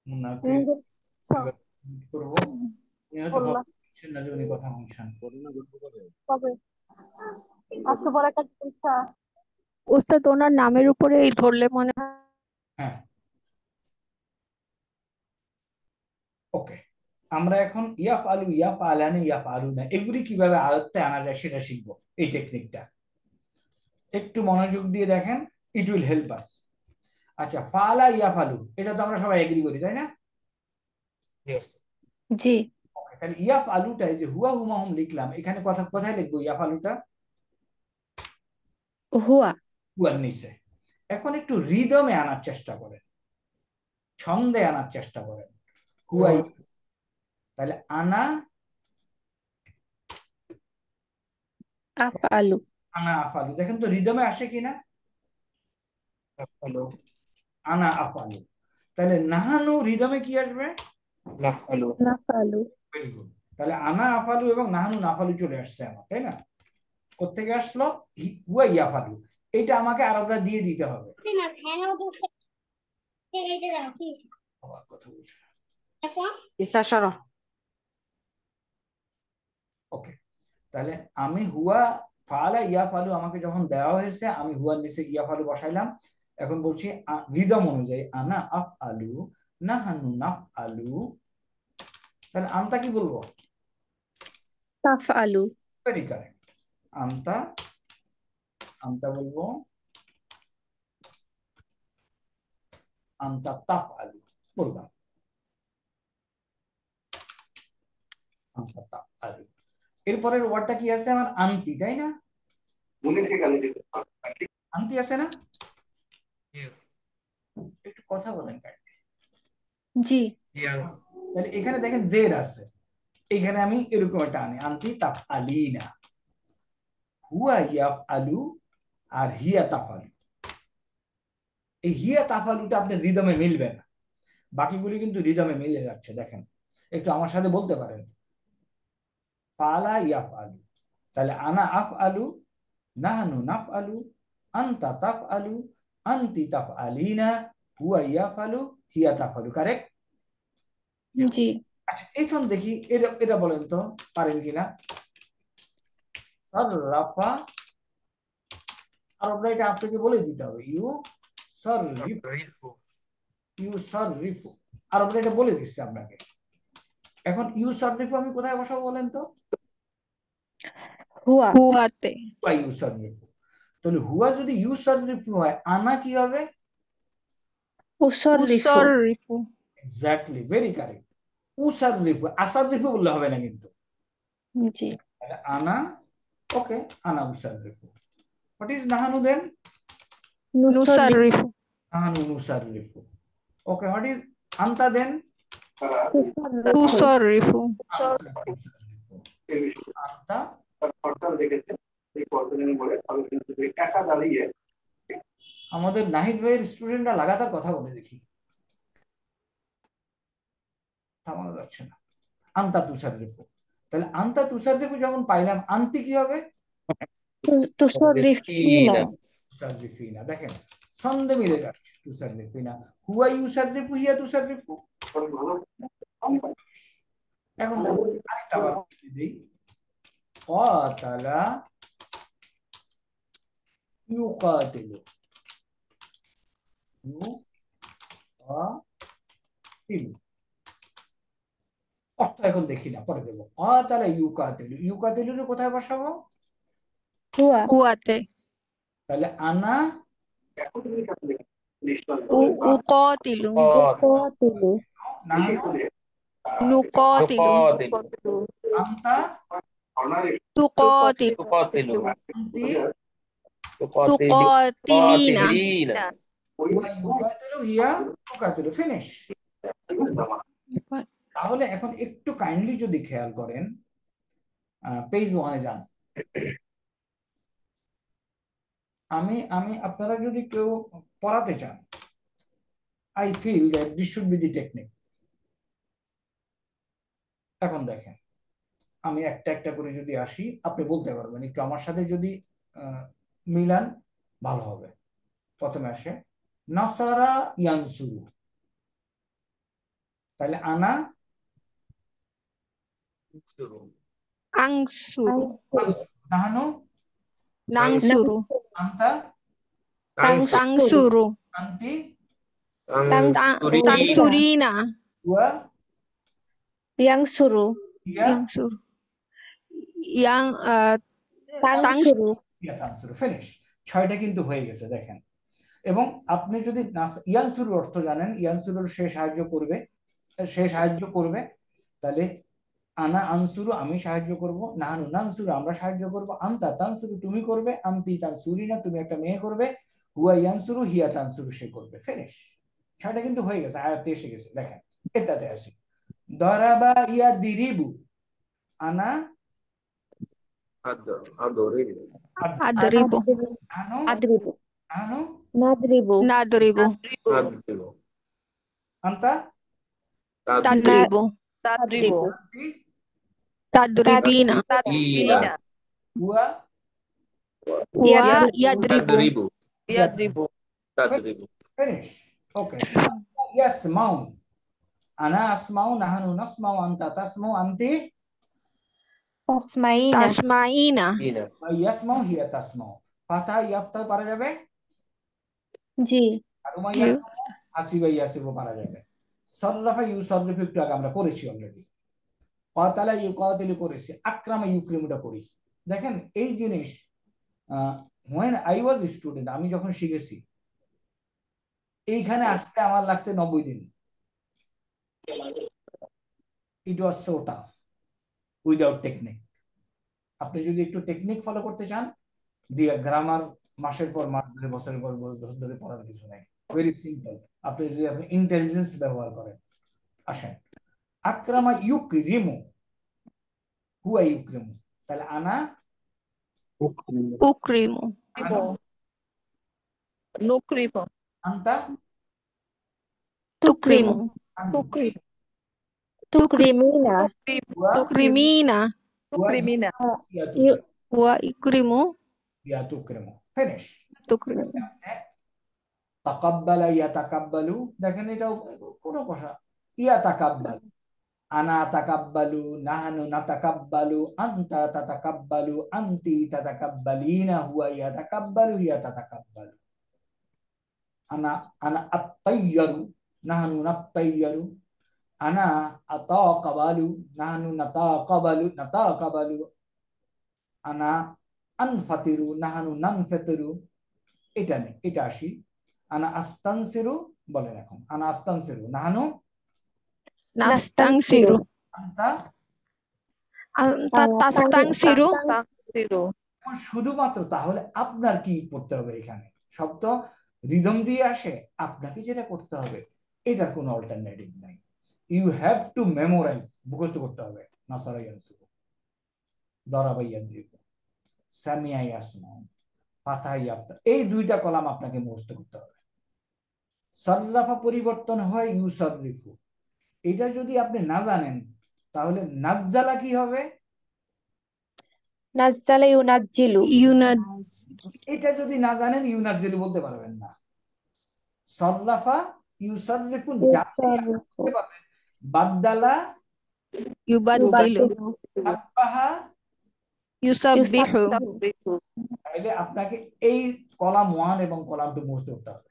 মুন্নাকে করবো, উনি হয়তো ভাবছেন না যে উনি কথা বলছেন। কবে? আজকে পরে একটা পরীক্ষা। উস্তাদ ওনার নামের উপরে ধরলে মনে হয়। হ্যাঁ, ওকে, আমরা এখন ইয়াফ আলু, ইয়াফ আলানে, ইয়াফ আলু না এগুলি কিভাবে আয়ত্তে আনা যায় সেটা শিখবো। এই টেকনিকটা একটু মনোযোগ দিয়ে দেখেন, ইট উইল হেল্প আস। আচ্ছা, ফালা ইয়াফ আলু, এটা তো আমরা সবাই এগ্রি করি, তাই না? জি তাহলে ইয়াফ আলুটা যে হুয়া হুমাহুম লিখলাম, এখানে কথা কোথায় লিখবো? ইয়াফ আলুটা হুয়া হুয়ার নিচে। এখন একটু রিদমে আনার চেষ্টা করেন, ছন্দে আনার চেষ্টা করেন। হুয়া, তাহলে আনা আফআলু। আনা আফালু, দেখেন তো রিদমে আসে কিনা? আনা আফালু। তাহলে নাহানু রিদমে কি আসবে? নাফআলু। Very good. তাহলে আনা আফালু এবং নাহানু নাফালু চলে আসছে আমার, তাই না? কোত্থেকে আসলো? হুয়া ইয়াফালু। এটা আমাকে আরবরা দিয়ে দিতে হবে। আবার কথা বলছি। ওকে, তাহলে আমি হুয়া ফালা ইয়াফালু আমাকে যখন দেওয়া হয়েছে, আমি হুয়ার নিচে ইয়াফালু বসাইলাম। এখন বলছি রিদম অনুযায়ী আনা আফ আলু, নাহানু নাফ আলু। তাহলে আমতা কি বলবো? তাফআলু। ভেরি কারেক্ট, আমতা, আমতা বলবো, আমতা তাফ আলু বললাম, আমতা তাফ আলু। এরপরের ওয়ার্ডটা কি আছে আমার? আন্তি, তাই না? আন্তি আছে না? একটু কথা বলেন কাটে। জি তাহলে এখানে দেখেন জের আছে, এখানে আমি এরকম একটা আনি, আন্তি তাফ আলিনা। হুয়া ইয়াফ আলু আর হিয়া তাফ আলু। এই হিয়া তাফ আলুটা আপনার রিদমে মিলবে না, বাকিগুলি কিন্তু রিদমে মিলে যাচ্ছে। দেখেন, একটু আমার সাথে বলতে পারেন, ফালা ইয়াফ আলু। তাহলে আনা আফ আলু, নাহনু নাফ আলু, আন্তা তাফ আলু, আন্তি তাফ আলিনা, হুয়া ইয়াফ আলু, হিয়া তাফ আলু। কারেক্ট? জি আচ্ছা, এখন দেখি এটা এটা বলেন তো পারেন কিনা। সাররাফা, আরবরা এটা আপনাকে বলে দিতে হবে। ইউ সাররিফু, ইউ সাররিফু, আরবরা এটা বলে দিচ্ছে আপনাকে। এখন ইউ সাররিফু আমি কোথায় বসাবো বলেন তো? হুয়া হুয়াতে। ইউ সাররিফু। তাহলে হুয়া যদি ইউ সাররিফু হয়, আনা কি হবে? উসররিফু। Exactly, very correct. উসাররিফু, আসাররিফু বললে হবে না কিন্তু। জি তাহলে আনা, ওকে, আনা উসাররিফু। হোয়াট ইজ নাহানু দেন? নুসাররিফু। নাহানু নুসাররিফু। ওকে, হোয়াট ইজ আন্তা দেন? তুসররিফু। আন্তা তুসাররিফু। আন্তা, আমাদের নাহিদ ভাইয়ের স্টুডেন্টরা লাগাতার কথা বলে, দেখি থামানো যাচ্ছে না। আন্তা তুসাররিফু। তাহলে আন্তা তুসাররিফু যখন পাইলাম, আন্তি কি হবে? তুসররিফিনা। তুসাররিফিনা। দেখেন ছন্দে মিলে যাচ্ছে, তুসাররিফু না, হুয়া ইউসাররিফু হিয়া তুসাররিফু। এখন আরেকটা আবার দেই, কাতালা ইউকাতিলু, ইউকাতিলু অর্থ এখন দেখি না, পরে দেবো। কাতালা ইউকাতিলু, ইউকাতিলুর কোথায় বসাবো? হুয়া হুয়াতে। তাহলে আনা উকাতিলু قاتل নাহনু নুকাতিলু نقاتل আনতা তুকাতিলু تقاتل আনতি তুকাতিলিনা قاتلين হুয়া ইউকাতিলু হিয়া তুকাতিলু, ফিনিশ। তাহলে এখন একটু কাইন্ডলি যদি খেয়াল করেন, পেজ 1-এ যান। আমি আমি আপনারা যদি কেউ পড়াতে চান, I feel that this should be the technique. এখন দেখেন, আমি একটা একটা করে যদি আসি, আপনি বলতে পারবেন, একটু আমার সাথে যদি মিলান ভালো হবে। প্রথমে আসে নাসারা ইয়ানসুরু, তাহলে আনা আংসুরু নাহানু নাংসুরু আনতা তাংসুরু আনতি তাংসুরিনা হুয়া ইয়াংসুরু হিয়া ইয়াংসুরু ইয়াং তাংসুরু হিয়া তানসুরু, ফিনিশ। 6টা কিন্তু হয়ে গেছে দেখেন। এবং আপনি যদি ইয়ানসুরুর অর্থ জানেন, ইয়ানসুরুর সে সাহায্য করবে, তাহলে আনা আনসুরু আমি সাহায্য করব, নাহানু নানসুরু আমরা সাহায্য করব, আনতা তানসুরু তুমি করবে, আনতি তানসুরিনা তুমি একটা মেয়ে করবে, হুয়া ইয়ানসুরু হিয়া তানসুরু সে করবে, ফিনিশ। 6টা কিন্তু হয়ে গেছে, আয়াতে এসে গেছে। দেখেন এটাতে আসি, দরাবা ইয়াদিরিবু, আনা আদরিবু নাহানু আদরিবু নাহানু নাদরিবু নাদরিবু আনতা তাদরিবু Tadribu. আনতি তাদরিবিনা হুয়া হুয়া ইয়াদরিবু Yadribu. ফিনিশ। ওকে, ইয়াসমাউ, আনা আসমাউ নাহানু নাসমাউ আনতা তাসমাউ আনতি তাসমাইনা ইয়াসমাউ হিয়া তাসমাউ। ফাতা ইয়াফতা পারা যাবে, জি কারুমা জি ইয়াকুমু হাসিবা ইয়াসিবু পারা যাবে। সররাফা ইউসররিফু একটু আগে আমরা করেছি অলরেডি, কাতালা ইউকাতিলু করেছি, আকরামা ইউকরিমুটা করি। দেখেন এই জিনিস when I was a student, আমি যখন শিখেছি, এইখানে আসতে আমার লাগছে 90 দিন। It was so tough without technique. আপনি যদি একটু টেকনিক ফলো করতে চান, দিয়ে গ্রামার মাসের পর মাস ধরে, বছরের পর বছর ধরে পড়ার কিছু নাই, ভেরি সিম্পল। আপনি যদি ইন্টেলিজেন্স ব্যবহার করেন। আসেন, আকরামা ইউকরিমু, হুয়া ইউকরিমু, তাহলে আনা উকরিমু আনা Nukrimu. আনতা তুকরিমু আনতি তুকরিমিনা হুয়া তুকরিমিনা হুয়া Tukrimina. ইয়াতুকরিমু, হুয়া ইকরিমু ইয়াতুকরিমু, ফিনিশ। তুকরিমু তাকাব্বালা ইয়াতাকাব্বালু, দেখেন এটাও কোনো কথা, ইয়াতাকাব্বালু, আনা তাকাব্বালু নাহানু নাতাকাব্বালু আনতা তাতাকাব্বালু আনতি তাতাকাব্বালিনা হুয়া ইয়াতাকাব্বালু হিয়া তাতাকাব্বালু। আনা আনা আত্তাইয়ারু নাহানু নাত্তাইয়ারু, আনা আতাকাবালু নাহানু নাতাকাবালু, আনা আনফাতিরু নাহানু নানফাতিরু। এটা নেই, এটা আসি, আনা আস্তানসিরু বলেন এখন, আনা আস্তানসিরু নাহানু নাস্তাংসিরু আনতা। আনতা তাস্তাংসিরু Taksiru. শুধুমাত্র তাহলে আপনার কি করতে হবে? এখানে সব তো রিদম দিয়ে আসে, আপনাকে যেটা করতে হবে, এটার কোনো অল্টারনেটিভ নাই। ইউ হ্যাভ টু মেমোরাইজ, মুখস্থ করতে হবে। নাসারা ইয়ানসুরু, দরাবা ইয়াদরিবু, সামিয়া ইয়াসমাউ, ফাতা ইয়াফতা, এই 2টা কলাম আপনাকে মুখস্থ করতে হবে। সাররাফা পরিবর্তন হয় ইউসাররিফু, এটা যদি আপনি না জানেন, তাহলে নাজ্জালা কি হবে? নাজ্জালা ইউনাজ্জিলু ইউনাদ এটা যদি না জানেন, ইউনাজ্জিলু বলতে পারবেন না। সাল্লাফা ইউসাল্লিফু জানলেই আপনি ইউসারিফু বুঝতে পারবেন। বাদ্দালা ইউবাদদিলু ইউবাদদিলু সাব্বাহা, ইউসাব্বিহু সাব্বিহু তাইলে আপনাকে এই কলাম 1 এবং কলাম 2 মুখস্থ করতে হবে।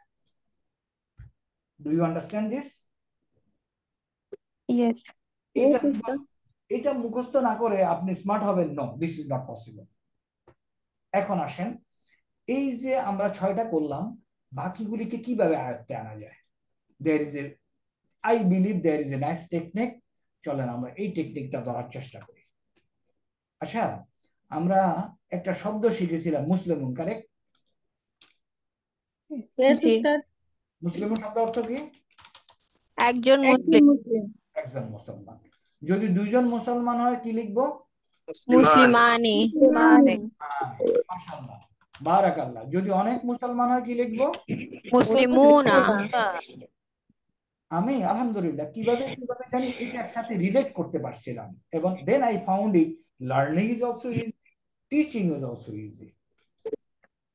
Do you understand this? Yes এটা এটা মুখস্থ না করে আপনি স্মার্ট হবেন? No, this is not possible. এখন আসেন, এই যে আমরা 6টা করলাম, বাকিগুলিকে কিভাবে আয়ত্তে আনা যায়? There is a I believe there is a nice technique. চলেন আমরা এই টেকনিকটা ধরার চেষ্টা করি। আচ্ছা, আমরা একটা শব্দ শিখেছিলাম মুসলিমুন, কারেক্ট? জি মুসলিমুন শব্দ অর্থ কি? একজন মুসলিম একজন মুসলমান। যদি 2জন মুসলমান হয় কি লিখবো? মুসলিমানি মানে মাশাআল্লাহ, বারাকাল্লাহ। যদি অনেক মুসলমান হয় কি লিখবো? মুসলিমুনা আমি আলহামদুলিল্লাহ কিভাবে কিভাবে জানি এটার সাথে রিলেট করতে পারছিলাম, এবং then I found it learning is also easy, teaching is also easy.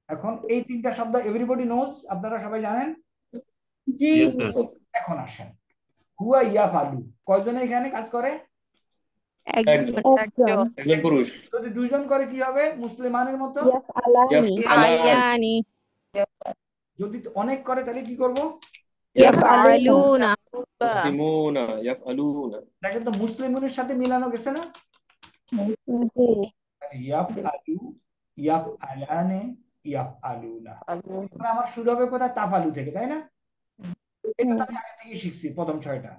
এখন এই 3টা শব্দ এভরিবডি নোজ, আপনারা সবাই জানেন। Yes, sir. এখন আসেন, হুয়া ইয়াফালু কয়জনে এখানে কাজ করে? একজন একজন একজন পুরুষ। যদি 2জন করে কি হবে? মুসলিমানের মতো। ইয়াফআলানি আলানি যদি অনেক করে তাহলে কি করব? ইয়াফআলুনা মুসলিমুনা ইয়াফআলুনা। দেখেন তো মুসলিমের সাথে মিলানো গেছে না? জি ইয়াফআলু, ইয়াফআলানে, ইয়াফআলুনা। মানে আমার শুরু হবে কোথায়? তাফালু থেকে, তাই না? এটা তো আমি আগে থেকে শিখছি প্রথম 6টা,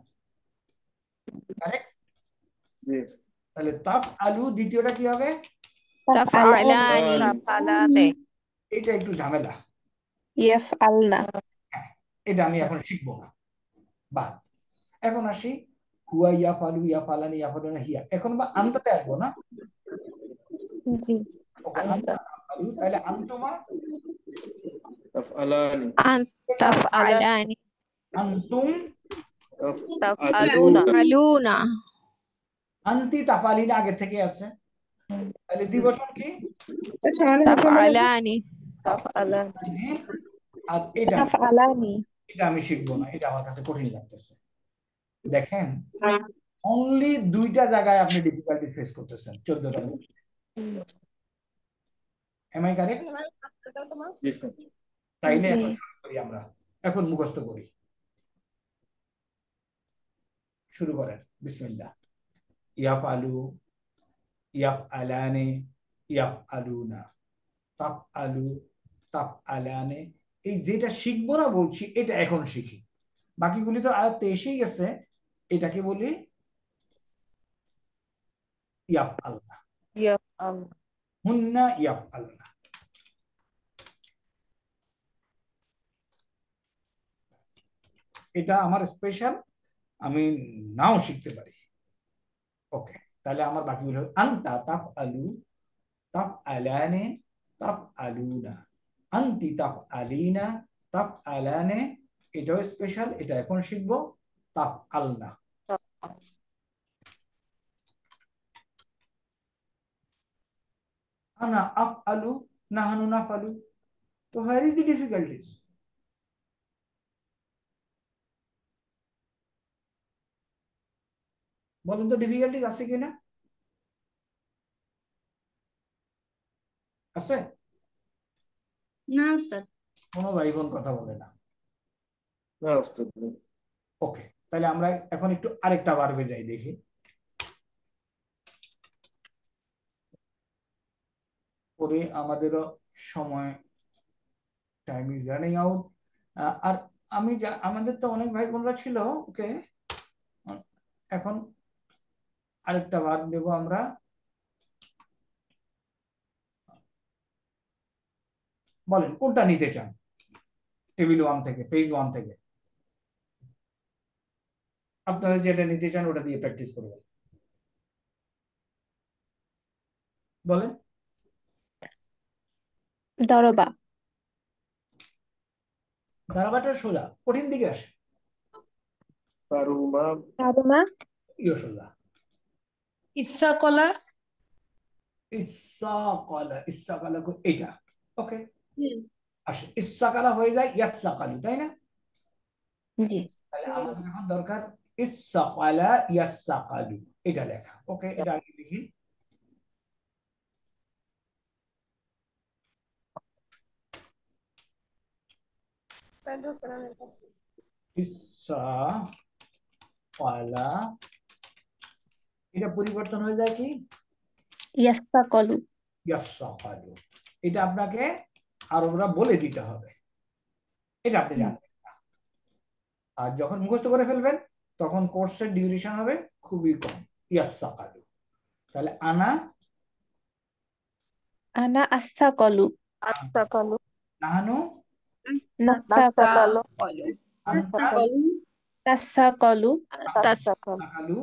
কারেক্ট? তাহলে তাফ আলু দ্বিতীয়টা কি হবে? তাফআলানি তাফআলানে এটা একটু ঝামেলা, ইয়াফআলনা এটা আমি এখন শিখবো না, বাদ। এখন আসি হুয়া ইয়াফালু, ইয়াফালানি, ইয়াফালুনা, হিয়া। এখন বা আনতাতে আসবো না? জি ওকে, আনতা তাফালু, তাহলে আনতুমা, তাফআলানি তাফআলানি আনতুম, তাফআলুনা আলুনা আনতি তাফালিনা আগে থেকে আছে, তাহলে দ্বিবচন কি? তাফআলানি তাফআলানি আর এটা ইয়াফআলানি এটা আমি শিখবো না, এটা আমার কাছে কঠিন লাগতেছে। দেখেন, অনলি 2টা জায়গায় আপনি ডিফিকাল্টি ফেস করতেছেন 14টার মধ্যে। Am I correct? তাইলে জি। এখন শুরু করি আমরা, এখন মুখস্থ করি। শুরু করেন, বিসমিল্লাহ। ইয়াফআলু, ইয়াফআলানে, ইয়াফআলুনা, তাফআলু, তাফআলানে। এই যেটা শিখবো না বলছি, এটা এখন শিখি। বাকিগুলি তো আয়ত্তে এসেই গেছে। এটাকে বলি ইয়াফআলনা, ইয়াফআল হুন্না ইয়াফআলনা। এটা আমার স্পেশাল, আমি নাও শিখতে পারি। ওকে, তাহলে আমার বাকিগুলো আনতা তাফআলু, তাফআলানে, তাফআলুনা, আনতি তাফআলিনা, তাফআলানে। এটাও স্পেশাল, এটা এখন শিখবো। তাফআলনা, আনা আফআলু, নাহানু নাফআলু। তো হোয়ার ইজ দি ডিফিকাল্টিজ? বলেন তো, ডিফিকাল্টিজ আছে কিনা? আছে? না উস্তাদ। কোনো ভাই বোন কথা বলে না। না উস্তাদ। ওকে, তাহলে আমরা এখন একটু আরেকটা ভার্বে যাই, দেখি। পরে আমাদেরও সময়, টাইম ইজ রানিং আউট। আর আমাদের তো অনেক ভাই বোনরা ছিল। ওকে, এখন আরেকটা ভার্ব নেব আমরা। বলেন কোনটা নিতে চান? টেবিল 1 থেকে, পেজ 1 থেকে আপনারা যেটা নিতে চান ওটা দিয়ে প্র্যাকটিস করবেন। বলেন। দরবা দাঁড়াবাটা সোজা, কঠিন দিকে আসে। কারুমা কারুমা ইয়ে সোজা। ইচ্ছাকলা ইসাকালা, ইসাকালা এটা। ওকে, আসে ইসাকালা হয়ে যায় ইয়াসাকালু, তাই না? জি তাহলে আমাদের এখন দরকার ইসসাকালা ইয়াসসাকালু, এটা লেখা। ওকে, এটা আগে লিখি। ইসসাকালা, এটা পরিবর্তন হয়ে যায় কি ইয়াস্তাকলু। ইয়াসসাকালু। এটা আপনাকে আরবরা বলে দিতে হবে, এটা আপনি জানবেন না। আর যখন মুখস্থ করে ফেলবেন তখন কোর্সের ডিউরেশন হবে খুবই কম। ইয়াসসাকালু, তাহলে আনা আনা আস্তাকলু। Astakalu. নাহানু নাস্তাকলু। আনতা তাসাকলু। তাসাকালু।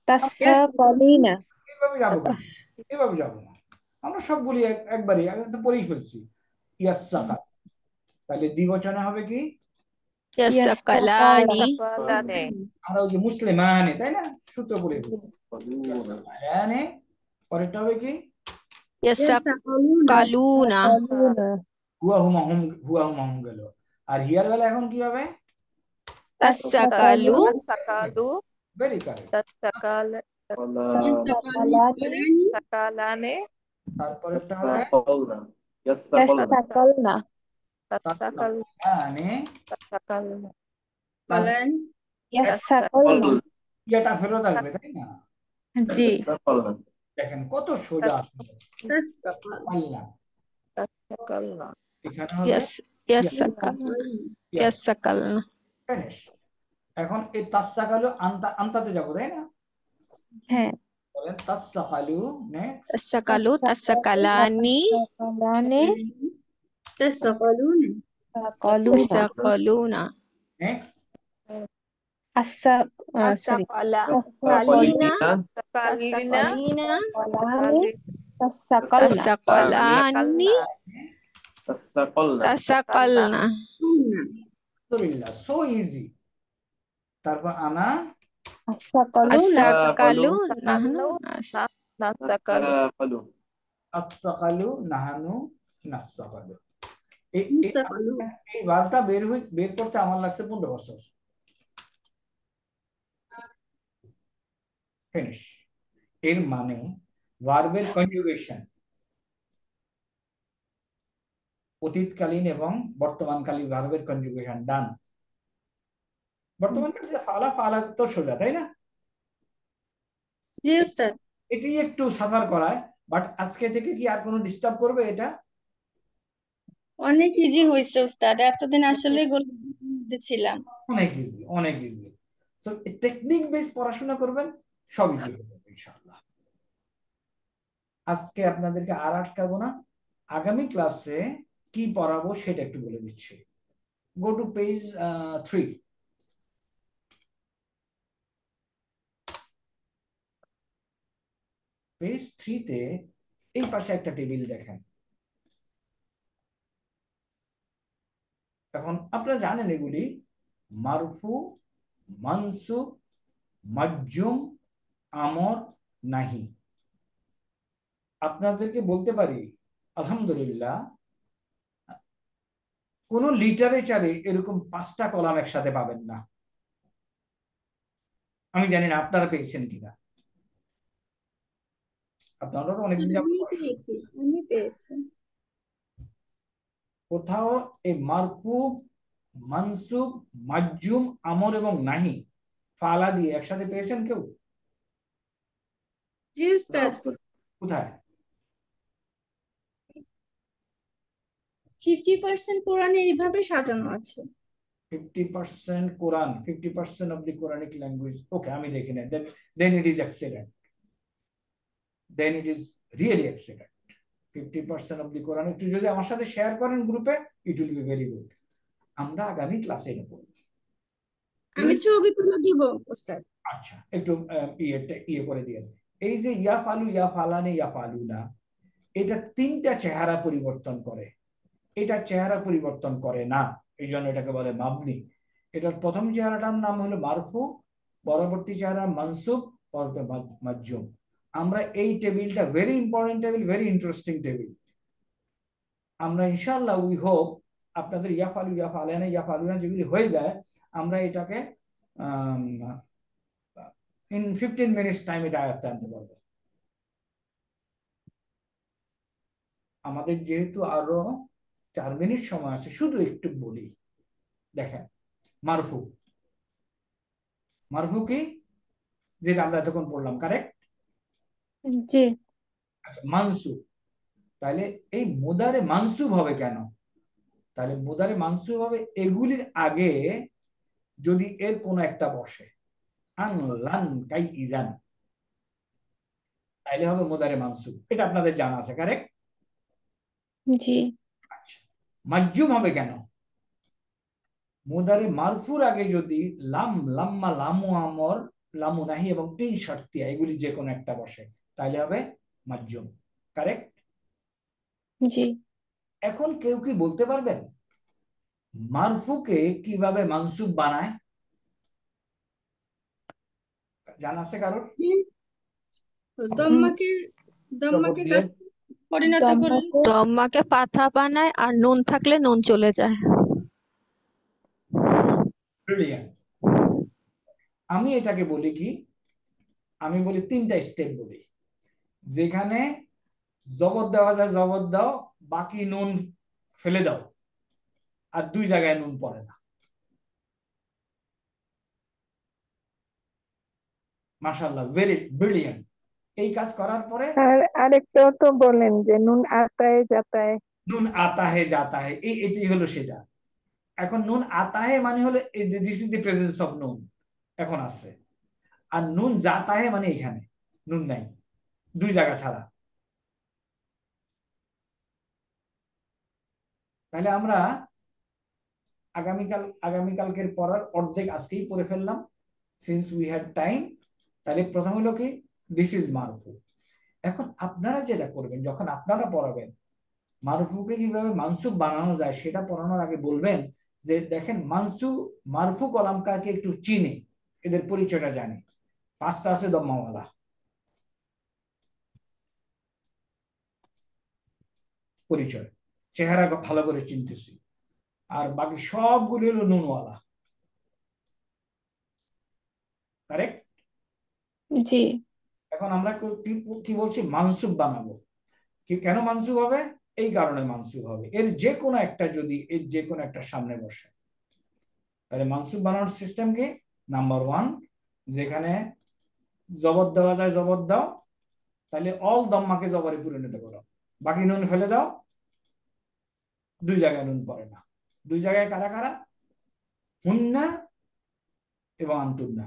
তাসাকলিনা। এভাবে যাবো কেন? এভাবে যাবো না, আমরা সবগুলি একবারই তো পড়েই ফেলছি। ইয়াসসাকাল, তাহলে দ্বিবচনে হবে কি ইয়াসাকালানি। Sakalane. আমরা ওই যে মুসলিমানে, তাই না, সূত্র পড়ে ফেলছি। ইয়াসসাকালানে, পরেরটা হবে কি ইয়াসাকালুনা। হুয়া হুমা হুম গেল। আর হিয়ার বেলা এখন কি হবে? তাসাকালু। Sakalu. Very correct. Tasakal. Sakalane. তারপরেরটা হবে তাসাকলনা। Tasakal. তাসাকালানে। Tasakalna. ইয়াসাকলনা। ইয়াটা ফেরত আসবে, তাই না? জি দেখেন কত সোজা আসবে। তাসাকালনা, Tasakalna. এখানে হবে ইয়াসাকালনা। ফিনিশ। এখন এই তাসাকালু আন্তাতে যাবো, তাই না? হ্যাঁ। বলেন তাসাকালু। নেক্সট তাসাকালু, তাসাকালানি, তাসাকালানে। تسقلون তাসাকলুনা। তাসাকালুনা, নেক্সট সরি কালিনা, Sakalina. তাসাকালিনা, তাসাকলনা। তাসাকালানি, তাসাকালনা। আলহামদুলিল্লাহ, সো ইজি। তারপর আনা আসাকলুনা। আসাকালু নাহনু Nasakalu. আসাকালু নাহানু নাসাকালু। এই نستقلون এই ভার্বটা বের করতে আমার লাগছে 15 বছর। ফিনিশ। এর মানে ভার্বের কনজুগেশন অতীতকালীন এবং বর্তমানকালীন ভার্বের কনজুগেশন ডান। বর্তমানকালে ফালা ফালা তো সোজা, তাই না? জি উস্তাদ এটি একটু সাফার করায়, বাট আজকে থেকে কি আর কোনো ডিস্টার্ব করবে? এটা অনেক ইজি হয়েছে উস্তাদ, এতদিন আসলে ছিলাম। অনেক ইজি, অনেক ইজি। সো টেকনিক বেস পড়াশোনা করবেন, সব ইজি হবে ইনশাআল্লাহ। আজকে আপনাদেরকে আর আটকাবো না, আগামী ক্লাসে কি পড়াবো সেটা একটু বলে দিচ্ছি। Go to page 3। পেজ 3-তে এই পাশে একটা টেবিল দেখেন। এখন আপনারা জানেন এগুলি মারফু, মানসুব, মাজজুম, আমর, নাহি। আপনাদেরকে বলতে পারি আলহামদুলিল্লাহ কোন লিটারেচারে এরকম 5টা কলাম একসাথে পাবেন না। আমি জানি না আপনারা পেয়েছেন কিনা, আপনারা তো অনেকদিন যাবত আমি পেয়েছি। কোথাও এই মারফু, মানসুব, মাজজুম, আমর এবং নাহি ফালা দিয়ে একসাথে পেয়েছেন কেউ? জি উস্তাদ কোথায়? 50% কোরআনে এইভাবে সাজানো আছে। 50% কোরআন, 50% of the Quranic language. ওকে, আমি দেখি না। Then it is excellent. Then it is really excellent. 50% of the Quran একটু যদি আমার সাথে শেয়ার করেন গ্রুপে, it will be very good. আমরা আগামী ক্লাসে এটা পড়ব। আমি ছবি তুলে দিব উস্তাদ। আচ্ছা, একটু ইয়ে করে দিয়ে। এই যে ইয়া ফালু, ইয়া ফালানে, ইয়া ফালুনা, এটা 3টা চেহারা পরিবর্তন করে, এটা চেহারা পরিবর্তন করে না, এই জন্য এটাকে বলে মাবনি। এটার প্রথম চেহারাটার নাম হলো মারফু, পরবর্তী চেহারা মানসুব, পরবর্তী মাজজুম। আমরা এই টেবিলটা very important table, very interesting table. আমরা ইনশাআল্লাহ উই হোপ আপনাদের ইয়াফালু, ইয়াফালানা, ইয়াফালুনা যেগুলি হয়ে যায়, আমরা এটাকে ইন 15 মিনিটস টাইম এটা আয়ত্তে আনতে পারবো। আমাদের যেহেতু আরো 4 মিনিট সময় আছে, শুধু একটু বলি। দেখেন, মারফু, মারফু কি? যেটা আমরা এতক্ষণ পড়লাম, কারেক্ট? জি। আচ্ছা, মানসুব। তাহলে এই মুদারে মানসুব হবে কেন? তাহলে মুদারে মানসুব হবে এগুলির আগে যদি এর কোনো একটা বসে, আন, লান, কাই, ইজান, তাহলে হবে মুদারে মানসুব। এটা আপনাদের জানা আছে, কারেক্ট? জি। আচ্ছা, মাজজুম হবে কেন? মুদারে মারফুর আগে যদি লাম, লাম্মা, লামু আমর, লামু নাহি এবং ইন শর্তিয়া এগুলি যে কোনো একটা বসে, তাহলে হবে মাজজুম, কারেক্ট? জি। এখন কেউ কি বলতে পারবেন মারফুকে কিভাবে মানসুব বানায়? জানা আছে কারোর? দম্মাকে দম্মাকে দিয়ে পরিণত করে দম্মাকে দম্মাকে ফাথা বানায় আর নুন থাকলে নুন চলে যায়। ব্রিলিয়ান্ট। আমি এটাকে বলি কি, আমি বলি 3টা স্টেপ বলি। যেখানে জবর দেওয়া যায় জবর দাও, বাকি নুন ফেলে দাও, আর 2 জায়গায় নুন পড়ে না। মাশাআল্লাহ, ভেরি ব্রিলিয়ান্ট। এই কাজ করার পরে আর আরেকটাও তো বলেন যে নুন আতায় যাতায়। নুন আতা হে জাতা হে, এটাই হলো সেটা। এখন নুন আতা হে মানে হলো this is the presence of নুন, এখন আছে। আর নুন জাতা হে মানে এখানে নুন নাই, 2 জায়গা ছাড়া। তাহলে আমরা আগামীকালকের পড়ার অর্ধেক আজকেই পড়ে ফেললাম, সিন্স উই হ্যাড টাইম। তাহলে প্রথম হলো কি, দিস ইজ মারফু। এখন আপনারা যেটা করবেন, যখন আপনারা পড়াবেন মারফুকে কিভাবে মানসুব বানানো যায় সেটা পড়ানোর আগে বলবেন যে দেখেন, মারফু কলামকারকে একটু চিনে, এদের পরিচয়টা জানি। 5টা আছে দম্মাওয়ালা, পরিচয়, চেহারা ভালো করে চিনতেছি। আর বাকি সবগুলো হলো নুনওয়ালা, কারেক্ট? জি। এখন আমরা কি বলছি, মানসুব বানাবো। কেন মানসুব হবে? এই কারণে মানসুব হবে, এর যে কোনো একটা যদি এর যে কোনো একটা সামনে বসে। তাহলে মানসুব বানানোর সিস্টেম কি? নাম্বার 1, যেখানে জবর দেওয়া যায় জবর দাও, তাহলে অল দম্মাকে জবরে পরিণত করো, বাকি নুন ফেলে দাও, 2 জায়গায় নুন পড়ে না। 2 জায়গায় কারা কারা? হুন্না এবং আন্তুন্না।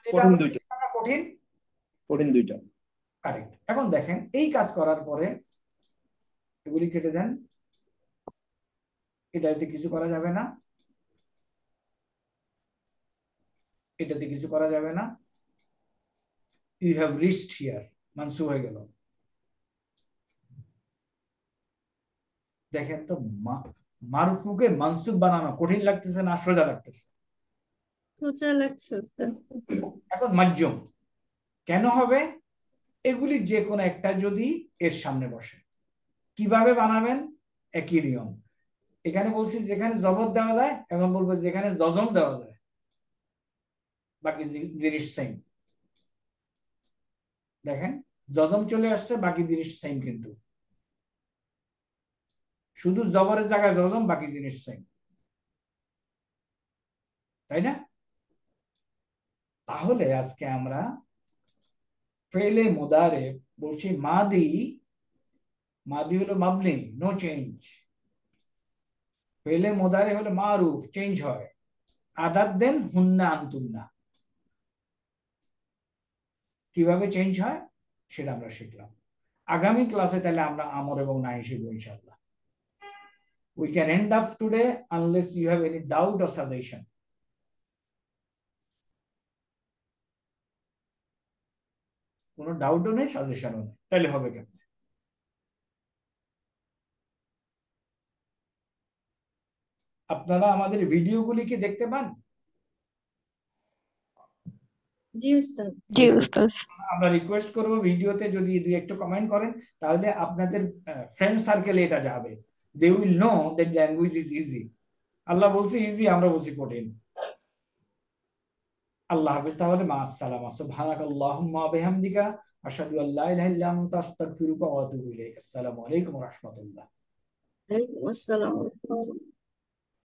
কঠিন দুইটা, কঠিন, কঠিন দুইটা। কারেক্ট। এখন দেখেন, এই কাজ করার পরে এগুলি কেটে দেন, এটাতে কিছু করা যাবে না, এটাতে কিছু করা যাবে না। ইউ হ্যাভ রিচড হিয়ার, মানসুব হয়ে গেল। দেখেন তো, মারফুকে মানসুব বানানো কঠিন লাগতেছে না সোজা লাগতেছে? সোজা লাগছে উস্তাদ। এখন মাজজুম কেন হবে? এগুলি যে কোনো একটা যদি এর সামনে বসে, কিভাবে বানাবেন? একই নিয়ম। এখানে বলছি যেখানে জবর দেওয়া যায়, এখন বলবো যেখানে জজম দেওয়া যায়, বাকি জিনিস সেম। দেখেন, জজম চলে আসছে, বাকি জিনিস সেম, কিন্তু শুধু জবরের জায়গায় জজম, বাকি জিনিস সেম, তাই না? তাহলে আজকে আমরা ফেলে মুদারে বলছি মাদি, মাদি হলো মাবনি, নো চেঞ্জ। ফেলে মুদারে হলো মারুফ, চেঞ্জ হয়। আদাত দেন হুন্না আনতুন্না, কিভাবে চেঞ্জ হয় সেটা আমরা শিখলাম। আগামী ক্লাসে তাহলে আমরা আমর এবং নাহি শিখবো ইনশাআল্লাহ। We can end up today unless you have any doubt or suggestion. কোনো ডাউটও নেই, সাজেশনও নেই, তাহলে হবে কেন? আপনারা আমাদের ভিডিওগুলি কি দেখতে পান? জি উস্তাদ। জি উস্তাদ। আমরা রিকোয়েস্ট করব ভিডিওতে যদি 2 একটু কমেন্ট করেন, তাহলে আপনাদের ফ্রেন্ড সার্কেলে এটা যাবে they will know that language is easy. আল্লাহ বলছে ইজি, আমরা বলছি কঠিন। আল্লাহ হাফেজ, তাহলে মা আসসালামা, সুবহানাকাল্লাহুম্মা ওয়া বিহামদিকা আশহাদু আল্লা ইলাহা ইল্লা আনতা আস্তাগফিরুকা ওয়া আতুবু ইলাইক। আসসালামু আলাইকুম ওয়া রাহমাতুল্লাহ। ওয়ালাইকুম আসসালাম।